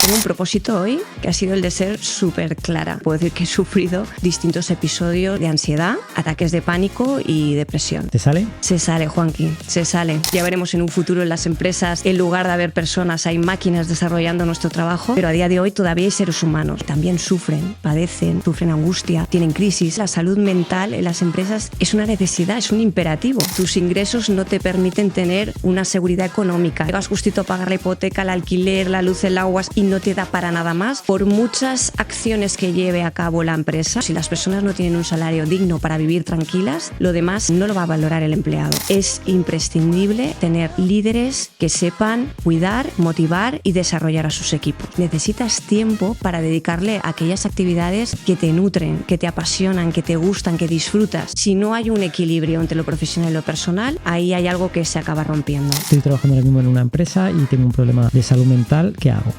Tengo un propósito hoy que ha sido el de ser súper clara. Puedo decir que he sufrido distintos episodios de ansiedad, ataques de pánico y depresión. ¿Te sale? Se sale, Juanqui, se sale. Ya veremos en un futuro en las empresas, en lugar de haber personas, hay máquinas desarrollando nuestro trabajo, pero a día de hoy todavía hay seres humanos. También sufren, padecen, sufren angustia, tienen crisis. La salud mental en las empresas es una necesidad, es un imperativo. Tus ingresos no te permiten tener una seguridad económica. Llegas justito a pagar la hipoteca, el alquiler, la luz, el agua y no te da para nada más. Por muchas acciones que lleve a cabo la empresa, si las personas no tienen un salario digno para vivir tranquilas, lo demás no lo va a valorar el empleado. Es imprescindible tener líderes que sepan cuidar, motivar y desarrollar a sus equipos. Necesitas tiempo para dedicarle a aquellas actividades que te nutren, que te apasionan, que te gustan, que disfrutas. Si no hay un equilibrio entre lo profesional y lo personal, ahí hay algo que se acaba rompiendo. Estoy trabajando ahora mismo en una empresa y tengo un problema de salud mental. ¿Qué hago?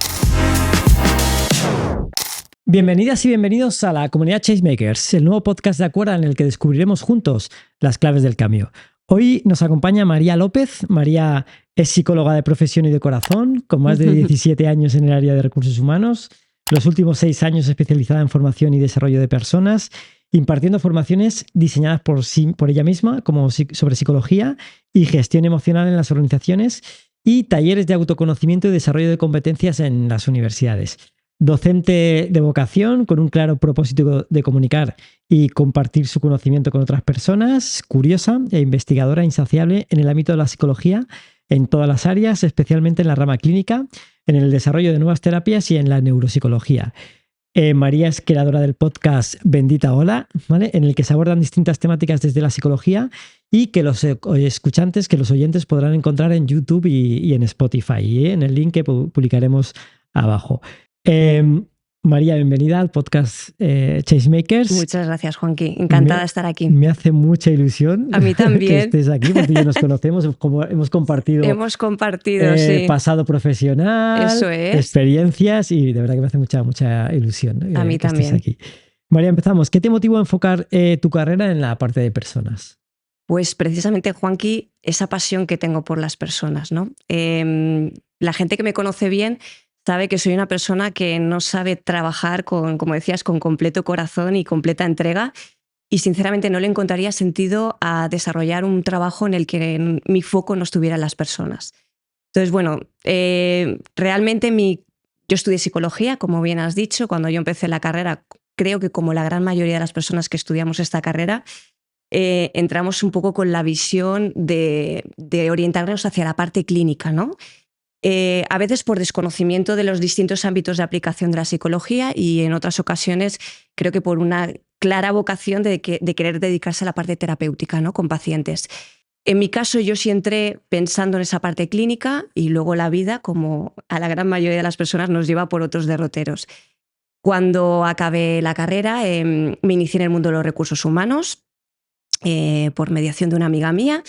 Bienvenidas y bienvenidos a la comunidad Changemakers, el nuevo podcast de Acuerda en el que descubriremos juntos las claves del cambio. Hoy nos acompaña María López. María es psicóloga de profesión y de corazón, con más de 17 años en el área de recursos humanos, los últimos 6 años especializada en formación y desarrollo de personas, impartiendo formaciones diseñadas por ella misma, como sobre psicología y gestión emocional en las organizaciones, y talleres de autoconocimiento y desarrollo de competencias en las universidades. Docente de vocación, con un claro propósito de comunicar y compartir su conocimiento con otras personas, curiosa e investigadora insaciable en el ámbito de la psicología en todas las áreas, especialmente en la rama clínica, en el desarrollo de nuevas terapias y en la neuropsicología. María es creadora del podcast Bendita Hola, ¿vale? En el que se abordan distintas temáticas desde la psicología y que los escuchantes, que los oyentes podrán encontrar en YouTube y en Spotify, en el link que publicaremos abajo. María, bienvenida al podcast Changemakers. Muchas gracias, Juanqui. Encantada de estar aquí. Me hace mucha ilusión a mí también. que estés aquí, porque ya nos conocemos, hemos compartido sí. pasado profesional, eso es, experiencias, y de verdad que me hace mucha ilusión a mí que también. estés aquí. María, empezamos. ¿Qué te motivó a enfocar tu carrera en la parte de personas? Pues precisamente, Juanqui, esa pasión que tengo por las personas, ¿no? La gente que me conoce bien sabe que soy una persona que no sabe trabajar como decías, con completo corazón y completa entrega, y sinceramente no le encontraría sentido a desarrollar un trabajo en el que mi foco no estuviera en las personas. Entonces, bueno, realmente yo estudié psicología, como bien has dicho. Cuando yo empecé la carrera, creo que como la gran mayoría de las personas que estudiamos esta carrera, entramos un poco con la visión de orientarnos hacia la parte clínica, ¿no? A veces por desconocimiento de los distintos ámbitos de aplicación de la psicología, y en otras ocasiones creo que por una clara vocación de querer dedicarse a la parte terapéutica, ¿no? Con pacientes. En mi caso, yo sí entré pensando en esa parte clínica, y luego la vida, como a la gran mayoría de las personas, nos lleva por otros derroteros. Cuando acabé la carrera, me inicié en el mundo de los recursos humanos por mediación de una amiga mía,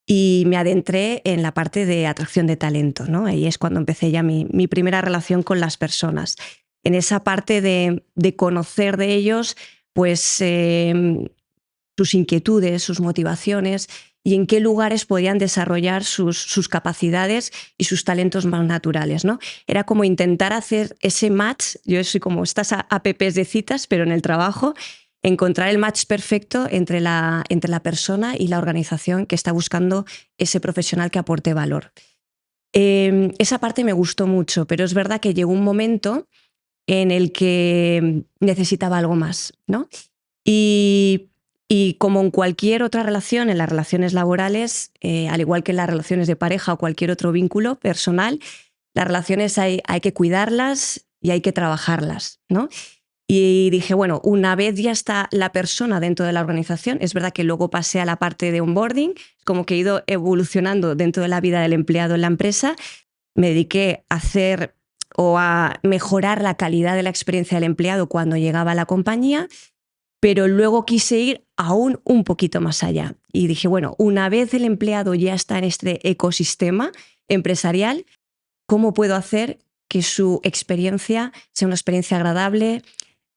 y me adentré en la parte de atracción de talento, ¿no? Ahí es cuando empecé ya mi primera relación con las personas. En esa parte de conocer de ellos, pues sus inquietudes, sus motivaciones, y en qué lugares podían desarrollar sus capacidades y sus talentos más naturales, ¿no? Era como intentar hacer ese match. Yo soy como estas apps de citas, pero en el trabajo, encontrar el match perfecto entre la persona y la organización que está buscando ese profesional que aporte valor. Esa parte me gustó mucho, pero es verdad que llegó un momento en el que necesitaba algo más, ¿no? Y como en cualquier otra relación, en las relaciones laborales, al igual que en las relaciones de pareja o cualquier otro vínculo personal, las relaciones hay que cuidarlas y hay que trabajarlas, ¿no? Y dije, bueno, una vez ya está la persona dentro de la organización, es verdad que luego pasé a la parte de onboarding, como que he ido evolucionando dentro de la vida del empleado en la empresa. Me dediqué a hacer o a mejorar la calidad de la experiencia del empleado cuando llegaba a la compañía, pero luego quise ir aún un poquito más allá. Y dije, bueno, una vez el empleado ya está en este ecosistema empresarial, ¿cómo puedo hacer que su experiencia sea una experiencia agradable,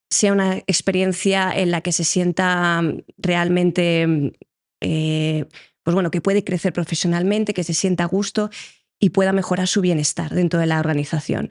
sea una experiencia en la que se sienta realmente, pues bueno, que puede crecer profesionalmente, que se sienta a gusto y pueda mejorar su bienestar dentro de la organización?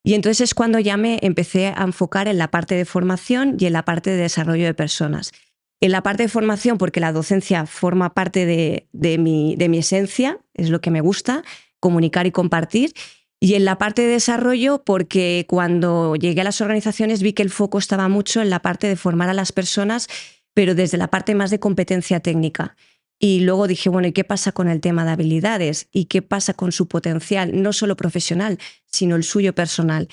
Y entonces es cuando ya me empecé a enfocar en la parte de formación y en la parte de desarrollo de personas. En la parte de formación, porque la docencia forma parte de mi esencia, es lo que me gusta, comunicar y compartir. Y en la parte de desarrollo, porque cuando llegué a las organizaciones vi que el foco estaba mucho en la parte de formar a las personas, pero desde la parte más de competencia técnica. Y luego dije, bueno, ¿y qué pasa con el tema de habilidades? ¿Y qué pasa con su potencial, no solo profesional, sino el suyo personal?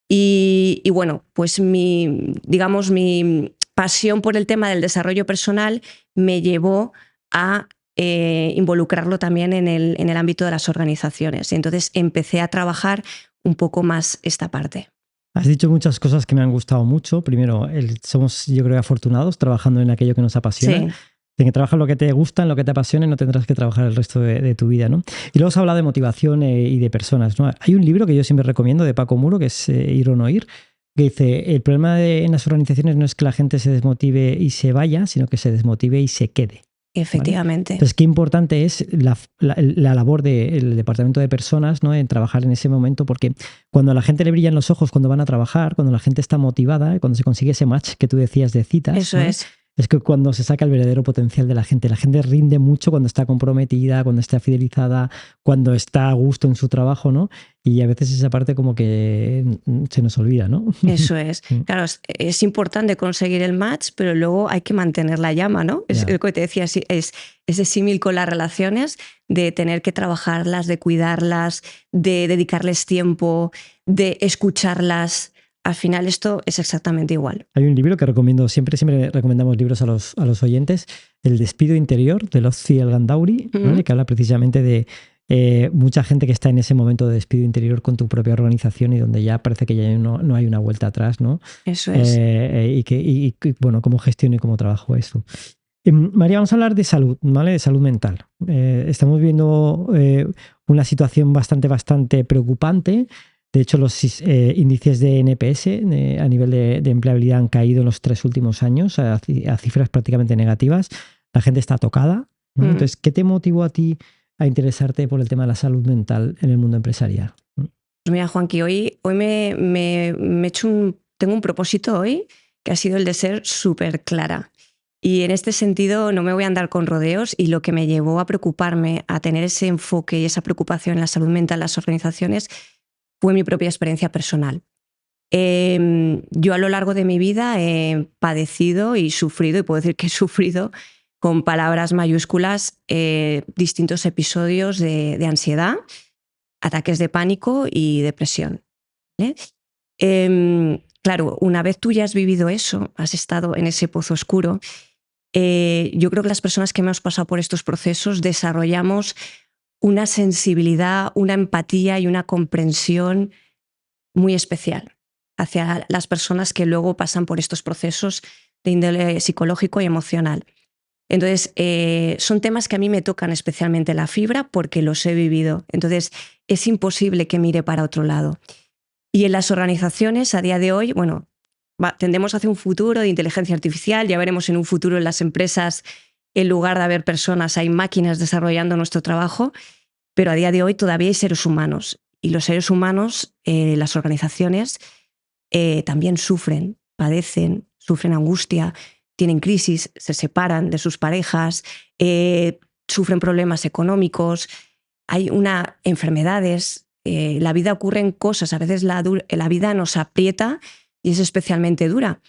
Y bueno, pues mi pasión por el tema del desarrollo personal me llevó a involucrarlo también en el ámbito de las organizaciones. Y entonces empecé a trabajar un poco más esta parte. Has dicho muchas cosas que me han gustado mucho. Primero, somos, yo creo, afortunados trabajando en aquello que nos apasiona. Sí. De que trabajas lo que te gusta, en lo que te apasiona y no tendrás que trabajar el resto de tu vida, ¿no? Y luego se habla de motivación y de personas, ¿no? Hay un libro que yo siempre recomiendo de Paco Muro, que es Ir o no ir, que dice, el problema en las organizaciones no es que la gente se desmotive y se vaya, sino que se desmotive y se quede. Efectivamente. ¿Vale? Entonces, qué importante es la labor del departamento de personas, ¿no? En trabajar en ese momento, porque cuando a la gente le brillan los ojos cuando van a trabajar, cuando la gente está motivada, cuando se consigue ese match que tú decías de citas, eso, ¿no? Es que cuando se saca el verdadero potencial de la gente rinde mucho cuando está comprometida, cuando está fidelizada, cuando está a gusto en su trabajo, ¿no? Y a veces esa parte como que se nos olvida, ¿no? Eso es. Claro, es importante conseguir el match, pero luego hay que mantener la llama, ¿no? Es lo que te decía, es ese símil con las relaciones, de tener que trabajarlas, de cuidarlas, de dedicarles tiempo, de escucharlas. Al final esto es exactamente igual. Hay un libro que recomiendo, siempre recomendamos libros a los oyentes, El despido interior, de Lotfi El-Gandauri, ¿vale? Que habla precisamente de mucha gente que está en ese momento de despido interior con tu propia organización y donde ya parece que ya no hay una vuelta atrás, ¿no? Eso es. Y bueno, cómo gestiono y cómo trabajo eso. María, vamos a hablar de salud, ¿vale? De salud mental. Estamos viendo una situación bastante preocupante. De hecho, los índices de NPS a nivel de empleabilidad han caído en los 3 últimos años a cifras prácticamente negativas. La gente está tocada, ¿no? Entonces, ¿qué te motivó a ti a interesarte por el tema de la salud mental en el mundo empresarial? Pues mira, Juanqui, hoy tengo un propósito hoy que ha sido el de ser súper clara. Y en este sentido no me voy a andar con rodeos, y lo que me llevó a preocuparme, a tener ese enfoque y esa preocupación en la salud mental en las organizaciones, fue mi propia experiencia personal. Yo a lo largo de mi vida he padecido y sufrido, y puedo decir que he sufrido con palabras mayúsculas, distintos episodios de ansiedad, ataques de pánico y depresión. Claro, una vez tú ya has vivido eso, has estado en ese pozo oscuro, yo creo que las personas que hemos pasado por estos procesos desarrollamos una sensibilidad, una empatía y una comprensión muy especial hacia las personas que luego pasan por estos procesos de índole psicológico y emocional. Entonces, son temas que a mí me tocan especialmente la fibra porque los he vivido. Entonces, es imposible que mire para otro lado. Y en las organizaciones, a día de hoy, bueno, tendemos hacia un futuro de inteligencia artificial. Ya veremos en un futuro en las empresas, en lugar de haber personas, hay máquinas desarrollando nuestro trabajo. Pero a día de hoy todavía hay seres humanos. Y los seres humanos, las organizaciones, también sufren, padecen, sufren angustia, tienen crisis, se separan de sus parejas, sufren problemas económicos, hay enfermedades, la vida ocurren cosas, a veces la vida nos aprieta y es especialmente dura.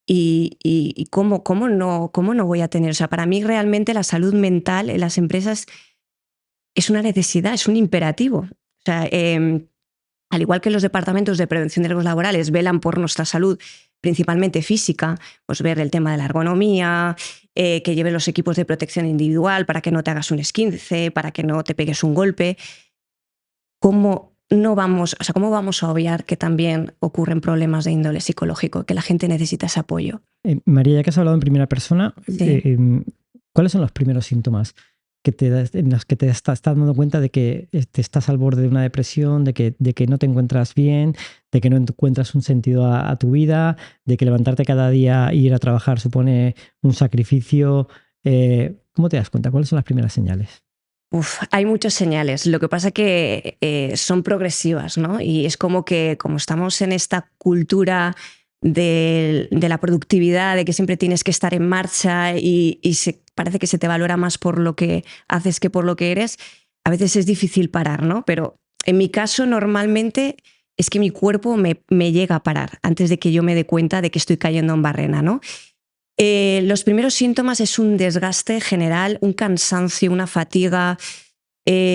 Y ¿cómo no voy a tener? O sea, para mí realmente la salud mental en las empresas es una necesidad, es un imperativo. O sea, al igual que los departamentos de prevención de riesgos laborales velan por nuestra salud, principalmente física, pues ver el tema de la ergonomía, que lleven los equipos de protección individual para que no te hagas un esguince, para que no te pegues un golpe. ¿Cómo vamos a obviar que también ocurren problemas de índole psicológico, que la gente necesita ese apoyo? María, ya que has hablado en primera persona, sí. ¿Cuáles son los primeros síntomas en los que te estás dando cuenta de que te estás al borde de una depresión, de que no te encuentras bien, de que no encuentras un sentido a tu vida, de que levantarte cada día e ir a trabajar supone un sacrificio? ¿Cómo te das cuenta? ¿Cuáles son las primeras señales? Hay muchas señales. Lo que pasa que son progresivas, ¿no? Y es como que como estamos en esta cultura de la productividad, de que siempre tienes que estar en marcha y parece que se te valora más por lo que haces que por lo que eres, a veces es difícil parar, ¿no? Pero en mi caso normalmente es que mi cuerpo me llega a parar antes de que yo me dé cuenta de que estoy cayendo en barrena, ¿no? Los primeros síntomas es un desgaste general, un cansancio, una fatiga,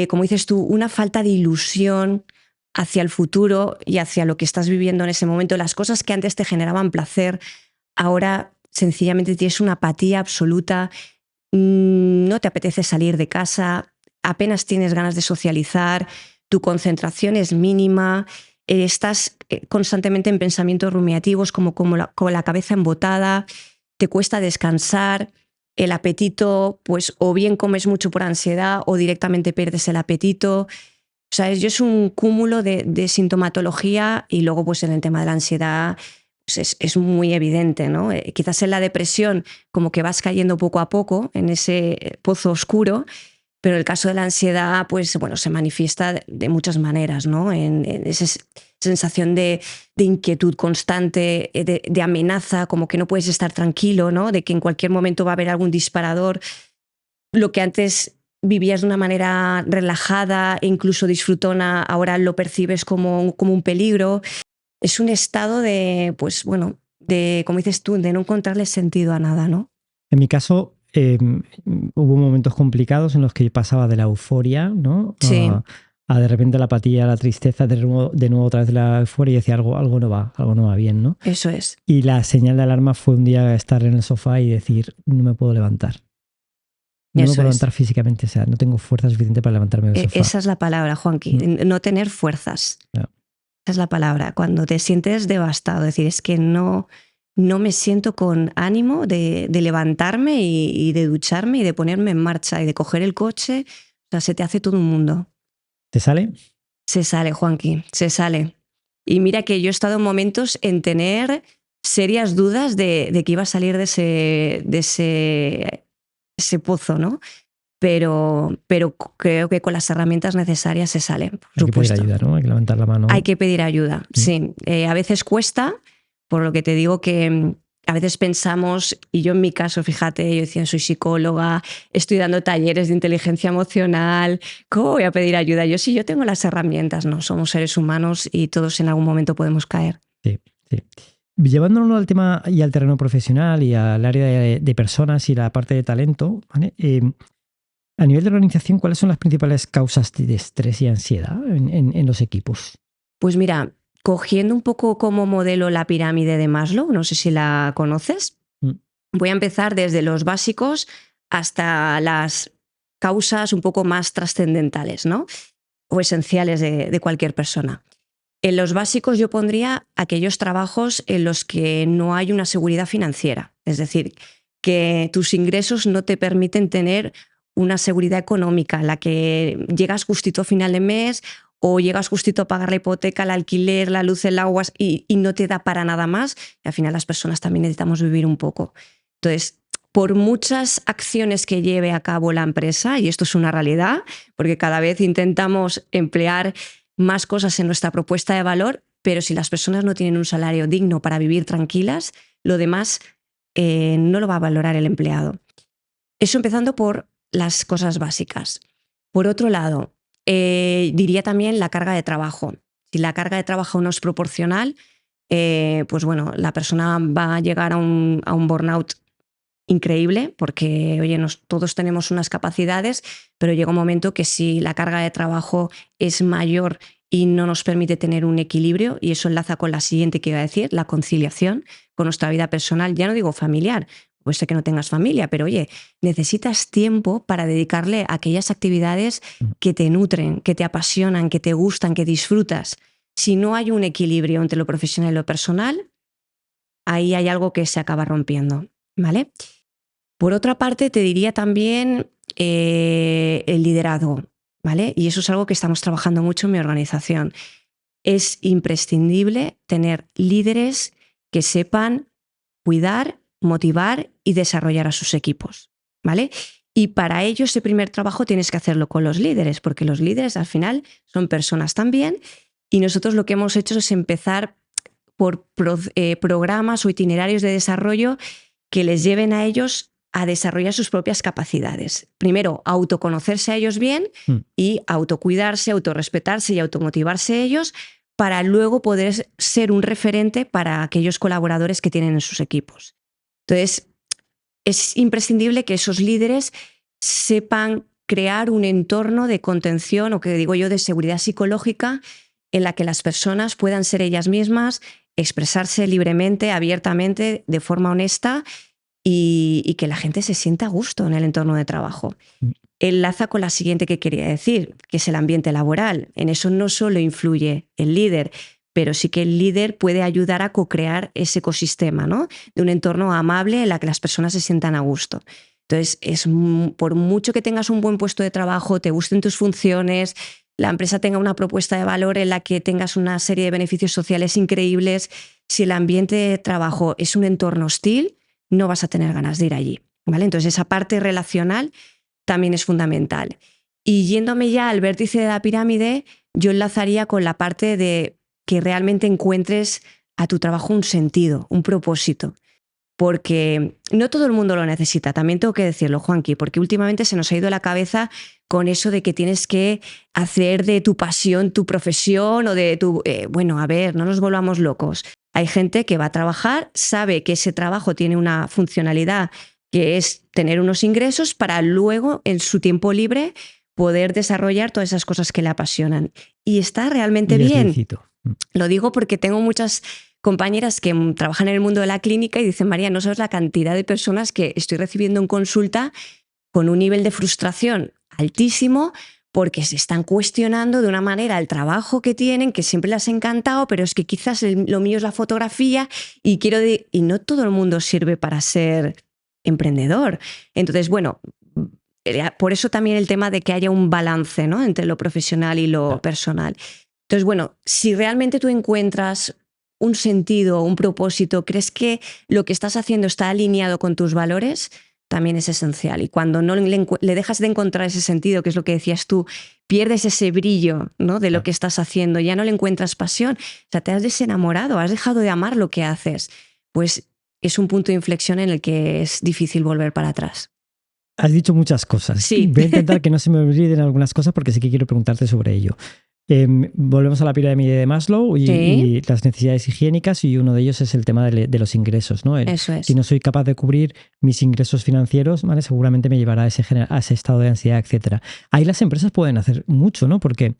como dices tú, una falta de ilusión hacia el futuro y hacia lo que estás viviendo en ese momento. Las cosas que antes te generaban placer, ahora sencillamente tienes una apatía absoluta, no te apetece salir de casa, apenas tienes ganas de socializar, tu concentración es mínima, estás constantemente en pensamientos rumiativos con la cabeza embotada, te cuesta descansar, el apetito, pues o bien comes mucho por ansiedad o directamente pierdes el apetito. O sea, es un cúmulo de sintomatología y luego pues en el tema de la ansiedad pues es muy evidente, ¿no? Quizás en la depresión como que vas cayendo poco a poco en ese pozo oscuro, pero el caso de la ansiedad pues bueno, se manifiesta de muchas maneras, ¿no? En esa sensación de inquietud constante, de amenaza, como que no puedes estar tranquilo, ¿no? De que en cualquier momento va a haber algún disparador. Lo que antes vivías de una manera relajada e incluso disfrutona, ahora lo percibes como un peligro. Es un estado de, pues bueno, de, como dices tú, de no encontrarle sentido a nada, ¿no? En mi caso, hubo momentos complicados en los que pasaba de la euforia, ¿no? Sí. A de repente la apatía, la tristeza, de nuevo otra vez la euforia y decía algo no va bien, ¿no? Eso es. Y la señal de alarma fue un día estar en el sofá y decir, no me puedo levantar. No me puedo levantar físicamente, o sea, no tengo fuerza suficiente para levantarme del sofá. Esa es la palabra, Juanqui, no tener fuerzas. No. Esa es la palabra, cuando te sientes devastado, es decir, es que no me siento con ánimo de levantarme y de ducharme y de ponerme en marcha y de coger el coche. O sea, se te hace todo un mundo. ¿Te sale? Se sale, Juanqui, se sale. Y mira que yo he estado en momentos en tener serias dudas de que iba a salir de ese pozo, ¿no? Pero creo que con las herramientas necesarias se sale, por supuesto. Hay que pedir ayuda, ¿no? Hay que levantar la mano. Hay que pedir ayuda, sí. A veces cuesta, por lo que te digo que a veces pensamos, y yo en mi caso, fíjate, yo decía, soy psicóloga, estoy dando talleres de inteligencia emocional, ¿cómo voy a pedir ayuda? Yo sí, yo tengo las herramientas, ¿no? Somos seres humanos y todos en algún momento podemos caer. Sí, sí. Llevándolo al tema y al terreno profesional y al área de personas y la parte de talento, ¿vale? A nivel de organización, ¿cuáles son las principales causas de estrés y ansiedad en los equipos? Pues mira, cogiendo un poco como modelo la pirámide de Maslow, no sé si la conoces, voy a empezar desde los básicos hasta las causas un poco más trascendentales, ¿no? O esenciales de cualquier persona. En los básicos yo pondría aquellos trabajos en los que no hay una seguridad financiera, es decir, que tus ingresos no te permiten tener una seguridad económica, en la que llegas justito a final de mes o llegas justito a pagar la hipoteca, el alquiler, la luz, el agua y no te da para nada más. Y al final las personas también necesitamos vivir un poco. Entonces, por muchas acciones que lleve a cabo la empresa, y esto es una realidad, porque cada vez intentamos emplear más cosas en nuestra propuesta de valor, pero si las personas no tienen un salario digno para vivir tranquilas, lo demás no lo va a valorar el empleado. Eso empezando por las cosas básicas. Por otro lado, diría también la carga de trabajo. Si la carga de trabajo no es proporcional, pues bueno, la persona va a llegar a un burnout increíble porque, oye, todos tenemos unas capacidades, pero llega un momento que si la carga de trabajo es mayor y no nos permite tener un equilibrio, y eso enlaza con la siguiente que iba a decir, la conciliación con nuestra vida personal, ya no digo familiar, pues sé que no tengas familia, pero oye, necesitas tiempo para dedicarle a aquellas actividades que te nutren, que te apasionan, que te gustan, que disfrutas. Si no hay un equilibrio entre lo profesional y lo personal, ahí hay algo que se acaba rompiendo, ¿vale? Por otra parte, te diría también el liderazgo, ¿vale? Y eso es algo que estamos trabajando mucho en mi organización. Es imprescindible tener líderes que sepan cuidar, motivar y desarrollar a sus equipos, ¿vale? Y para ello ese primer trabajo tienes que hacerlo con los líderes, porque los líderes al final son personas también, y nosotros lo que hemos hecho es empezar por programas o itinerarios de desarrollo que les lleven a ellos a desarrollar sus propias capacidades. Primero, autoconocerse a ellos bien y autocuidarse, autorrespetarse y automotivarse ellos para luego poder ser un referente para aquellos colaboradores que tienen en sus equipos. Entonces, es imprescindible que esos líderes sepan crear un entorno de contención o que digo yo de seguridad psicológica en la que las personas puedan ser ellas mismas, expresarse libremente, abiertamente, de forma honesta y que la gente se sienta a gusto en el entorno de trabajo. Enlaza con la siguiente que quería decir, que es el ambiente laboral. En eso no solo influye el líder, pero sí que el líder puede ayudar a co-crear ese ecosistema, ¿no? De un entorno amable en la que las personas se sientan a gusto. Entonces, por mucho que tengas un buen puesto de trabajo, te gusten tus funciones, la empresa tenga una propuesta de valor en la que tengas una serie de beneficios sociales increíbles, si el ambiente de trabajo es un entorno hostil, no vas a tener ganas de ir allí, ¿vale? Entonces, esa parte relacional también es fundamental. Y yéndome ya al vértice de la pirámide, yo enlazaría con la parte de que realmente encuentres a tu trabajo un sentido, un propósito. Porque no todo el mundo lo necesita, también tengo que decirlo, Juanqui, porque últimamente se nos ha ido la cabeza con eso de que tienes que hacer de tu pasión tu profesión o de tu... bueno, a ver, no nos volvamos locos. Hay gente que va a trabajar, sabe que ese trabajo tiene una funcionalidad que es tener unos ingresos para luego, en su tiempo libre, poder desarrollar todas esas cosas que le apasionan. Y está realmente bien. Lícito. Lo digo porque tengo muchas compañeras que trabajan en el mundo de la clínica y dicen, María, no sabes la cantidad de personas que estoy recibiendo en consulta con un nivel de frustración altísimo porque se están cuestionando de una manera el trabajo que tienen, que siempre les ha encantado, pero es que quizás lo mío es la fotografía y y no todo el mundo sirve para ser emprendedor. Entonces, bueno, por eso también el tema de que haya un balance, ¿no?, entre lo profesional y lo personal. Entonces, bueno, si realmente tú encuentras un sentido, un propósito, crees que lo que estás haciendo está alineado con tus valores, también es esencial. Y cuando no le dejas de encontrar ese sentido, que es lo que decías tú, pierdes ese brillo, ¿no?, de lo que estás haciendo, ya no le encuentras pasión, o sea, te has desenamorado, has dejado de amar lo que haces, pues es un punto de inflexión en el que es difícil volver para atrás. Has dicho muchas cosas. Sí. Voy a intentar que no se me olviden algunas cosas porque sí que quiero preguntarte sobre ello. Volvemos a la pirámide de Maslow y las necesidades higiénicas, y uno de ellos es el tema de los ingresos, ¿no? Eso es. Si no soy capaz de cubrir mis ingresos financieros, ¿vale?, seguramente me llevará a ese estado de ansiedad, etcétera. Ahí las empresas pueden hacer mucho, ¿no? Porque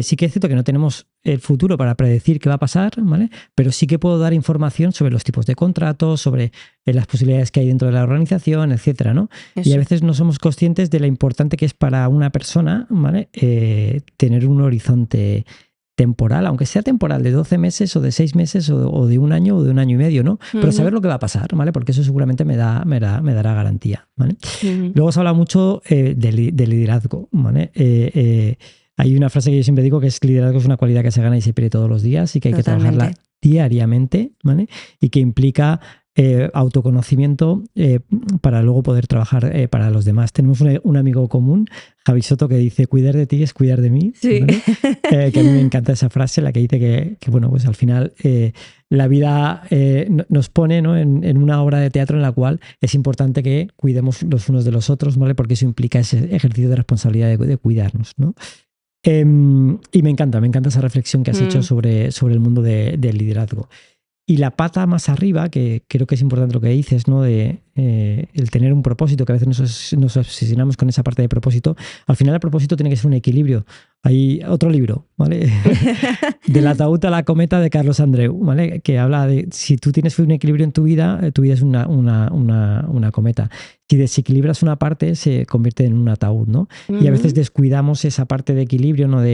sí que es cierto que no tenemos el futuro para predecir qué va a pasar, ¿vale?, pero sí que puedo dar información sobre los tipos de contratos, sobre las posibilidades que hay dentro de la organización, etcétera, ¿no? Eso. Y a veces no somos conscientes de lo importante que es para una persona, ¿vale?, tener un horizonte temporal, aunque sea temporal, de 12 meses o de 6 meses o de un año o de un año y medio, ¿no? Pero saber lo que va a pasar, ¿vale? Porque eso seguramente me dará garantía, ¿vale? Luego se habla mucho de liderazgo, ¿vale? Hay una frase que yo siempre digo, que es: liderazgo es una cualidad que se gana y se pierde todos los días y que hay que trabajarla diariamente, ¿vale? Y que implica autoconocimiento para luego poder trabajar para los demás. Tenemos un amigo común, Javi Soto, que dice: cuidar de ti es cuidar de mí. Sí. ¿Vale? Que a mí me encanta esa frase, la que dice que bueno, pues al final la vida nos pone, ¿no?, en una obra de teatro en la cual es importante que cuidemos los unos de los otros, ¿vale? Porque eso implica ese ejercicio de responsabilidad de cuidarnos, ¿no? Y me encanta esa reflexión que has hecho sobre el mundo del liderazgo. Y la pata más arriba, que creo que es importante lo que dices, ¿no?, de el tener un propósito, que a veces nos obsesionamos con esa parte de propósito. Al final el propósito tiene que ser un equilibrio. Hay otro libro, ¿vale? Del ataúd a la cometa, de Carlos Andreu, ¿vale?, que habla de si tú tienes un equilibrio en tu vida es una cometa. Si desequilibras una parte, se convierte en un ataúd, ¿no? Y a veces descuidamos esa parte de equilibrio, ¿no?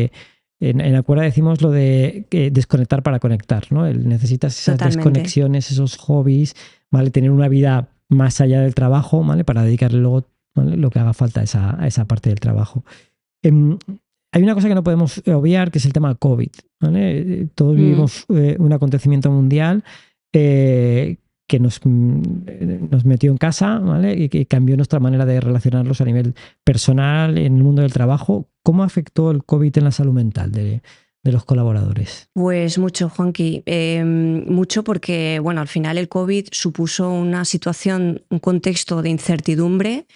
En Acuerda decimos lo de desconectar para conectar, ¿no? Necesitas esas desconexiones, esos hobbies, ¿vale? Tener una vida más allá del trabajo, ¿vale?, para dedicarle luego, ¿vale?, lo que haga falta a esa parte del trabajo. Hay una cosa que no podemos obviar, que es el tema COVID, ¿vale? Todos vivimos un acontecimiento mundial que nos metió en casa, ¿vale? Y que cambió nuestra manera de relacionarnos a nivel personal en el mundo del trabajo. ¿Cómo afectó el COVID en la salud mental de los colaboradores? Pues mucho, Juanqui. Mucho porque, bueno, al final el COVID supuso una situación, un contexto de incertidumbre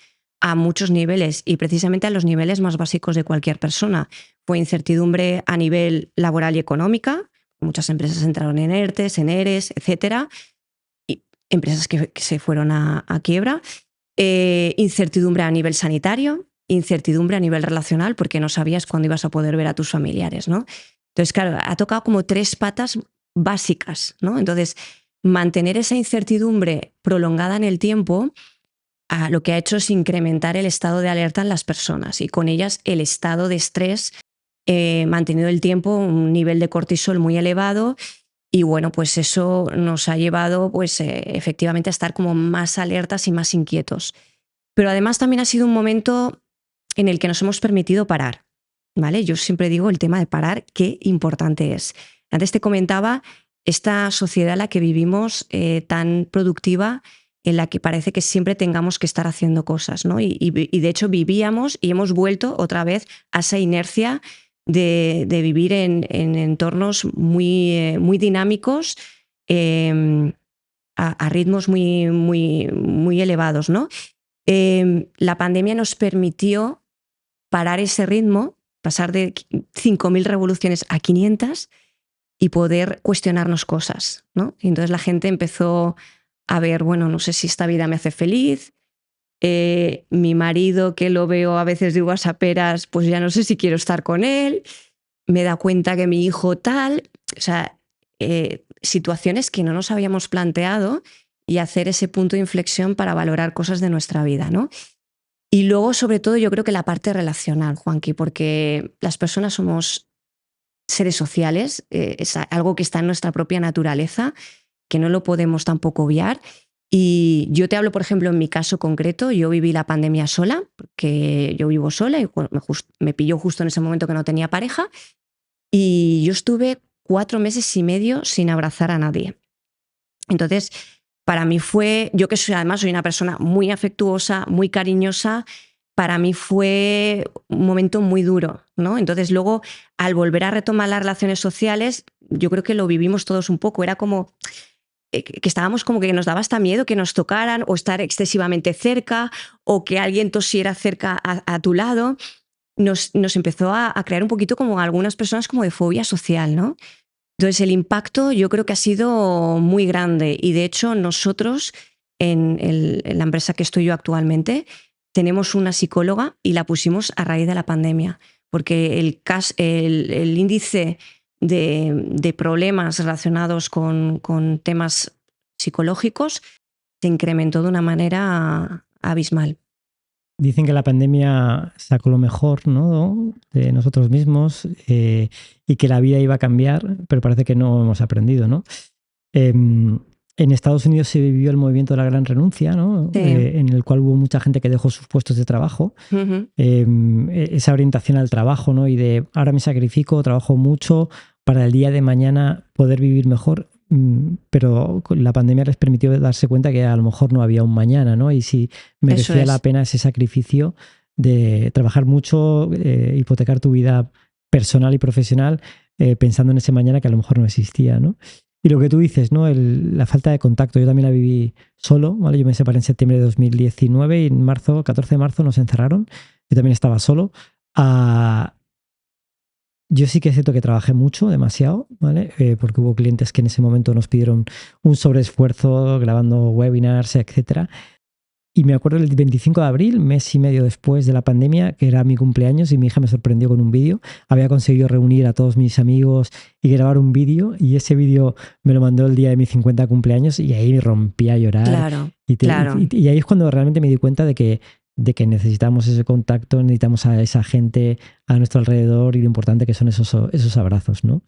a muchos niveles y precisamente a los niveles más básicos de cualquier persona. Fue incertidumbre a nivel laboral y económica. Muchas empresas entraron en ERTES, en ERES, etcétera. Y empresas que se fueron a quiebra. Incertidumbre a nivel sanitario, incertidumbre a nivel relacional porque no sabías cuándo ibas a poder ver a tus familiares, ¿no? Entonces, claro, ha tocado como 3 patas básicas, ¿no? Entonces, mantener esa incertidumbre prolongada en el tiempo lo que ha hecho es incrementar el estado de alerta en las personas y con ellas el estado de estrés, mantenido el tiempo un nivel de cortisol muy elevado y bueno, pues eso nos ha llevado pues efectivamente a estar como más alertas y más inquietos. Pero además también ha sido un momento en el que nos hemos permitido parar, ¿vale? Yo siempre digo el tema de parar, qué importante es. Antes te comentaba esta sociedad en la que vivimos tan productiva, en la que parece que siempre tengamos que estar haciendo cosas, ¿no? Y de hecho vivíamos y hemos vuelto otra vez a esa inercia de vivir en entornos muy dinámicos, a ritmos muy elevados, ¿no? La pandemia nos permitió parar ese ritmo, pasar de 5.000 revoluciones a 500 y poder cuestionarnos cosas, ¿no? Y entonces la gente empezó a ver, bueno, no sé si esta vida me hace feliz, mi marido, que lo veo a veces de uvas a peras, pues ya no sé si quiero estar con él, me da cuenta que mi hijo tal, o sea, situaciones que no nos habíamos planteado y hacer ese punto de inflexión para valorar cosas de nuestra vida, ¿no? Y luego, sobre todo, yo creo que la parte relacional, Juanqui, porque las personas somos seres sociales, es algo que está en nuestra propia naturaleza, que no lo podemos tampoco obviar. Y yo te hablo, por ejemplo, en mi caso concreto, yo viví la pandemia sola, porque yo vivo sola y me pilló justo en ese momento que no tenía pareja, y yo estuve 4 meses y medio sin abrazar a nadie. Entonces, para mí fue, yo que además soy una persona muy afectuosa, muy cariñosa, para mí fue un momento muy duro, ¿no? Entonces luego, al volver a retomar las relaciones sociales, yo creo que lo vivimos todos un poco, era como que estábamos como que nos daba hasta miedo que nos tocaran o estar excesivamente cerca o que alguien tosiera cerca a tu lado. Nos empezó a crear un poquito como algunas personas como de fobia social, ¿no? Entonces el impacto yo creo que ha sido muy grande y de hecho nosotros en la empresa que estoy yo actualmente tenemos una psicóloga y la pusimos a raíz de la pandemia porque el índice de problemas relacionados con temas psicológicos se incrementó de una manera abismal. Dicen que la pandemia sacó lo mejor, ¿no?, de nosotros mismos y que la vida iba a cambiar, pero parece que no hemos aprendido, ¿no? En Estados Unidos se vivió el movimiento de la gran renuncia, ¿no? Sí. En el cual hubo mucha gente que dejó sus puestos de trabajo. Uh-huh. Esa orientación al trabajo, ¿no? Y de ahora me sacrifico, trabajo mucho para el día de mañana poder vivir mejor. Pero la pandemia les permitió darse cuenta que a lo mejor no había un mañana, ¿no? Y si merecía la pena ese sacrificio de trabajar mucho, hipotecar tu vida personal y profesional, pensando en ese mañana que a lo mejor no existía, ¿no? Y lo que tú dices, ¿no? La falta de contacto. Yo también la viví solo, ¿vale? Yo me separé en septiembre de 2019 y en marzo, 14 de marzo, nos encerraron. Yo también estaba solo. Yo sí que es cierto que trabajé mucho, demasiado, ¿vale? Porque hubo clientes que en ese momento nos pidieron un sobreesfuerzo grabando webinars, etcétera. Y me acuerdo el 25 de abril, mes y medio después de la pandemia, que era mi cumpleaños y mi hija me sorprendió con un vídeo. Había conseguido reunir a todos mis amigos y grabar un vídeo y ese vídeo me lo mandó el día de mi 50 cumpleaños y ahí rompí a llorar. Claro, y ahí es cuando realmente me di cuenta de que necesitamos ese contacto, necesitamos a esa gente a nuestro alrededor y lo importante que son esos abrazos, ¿no?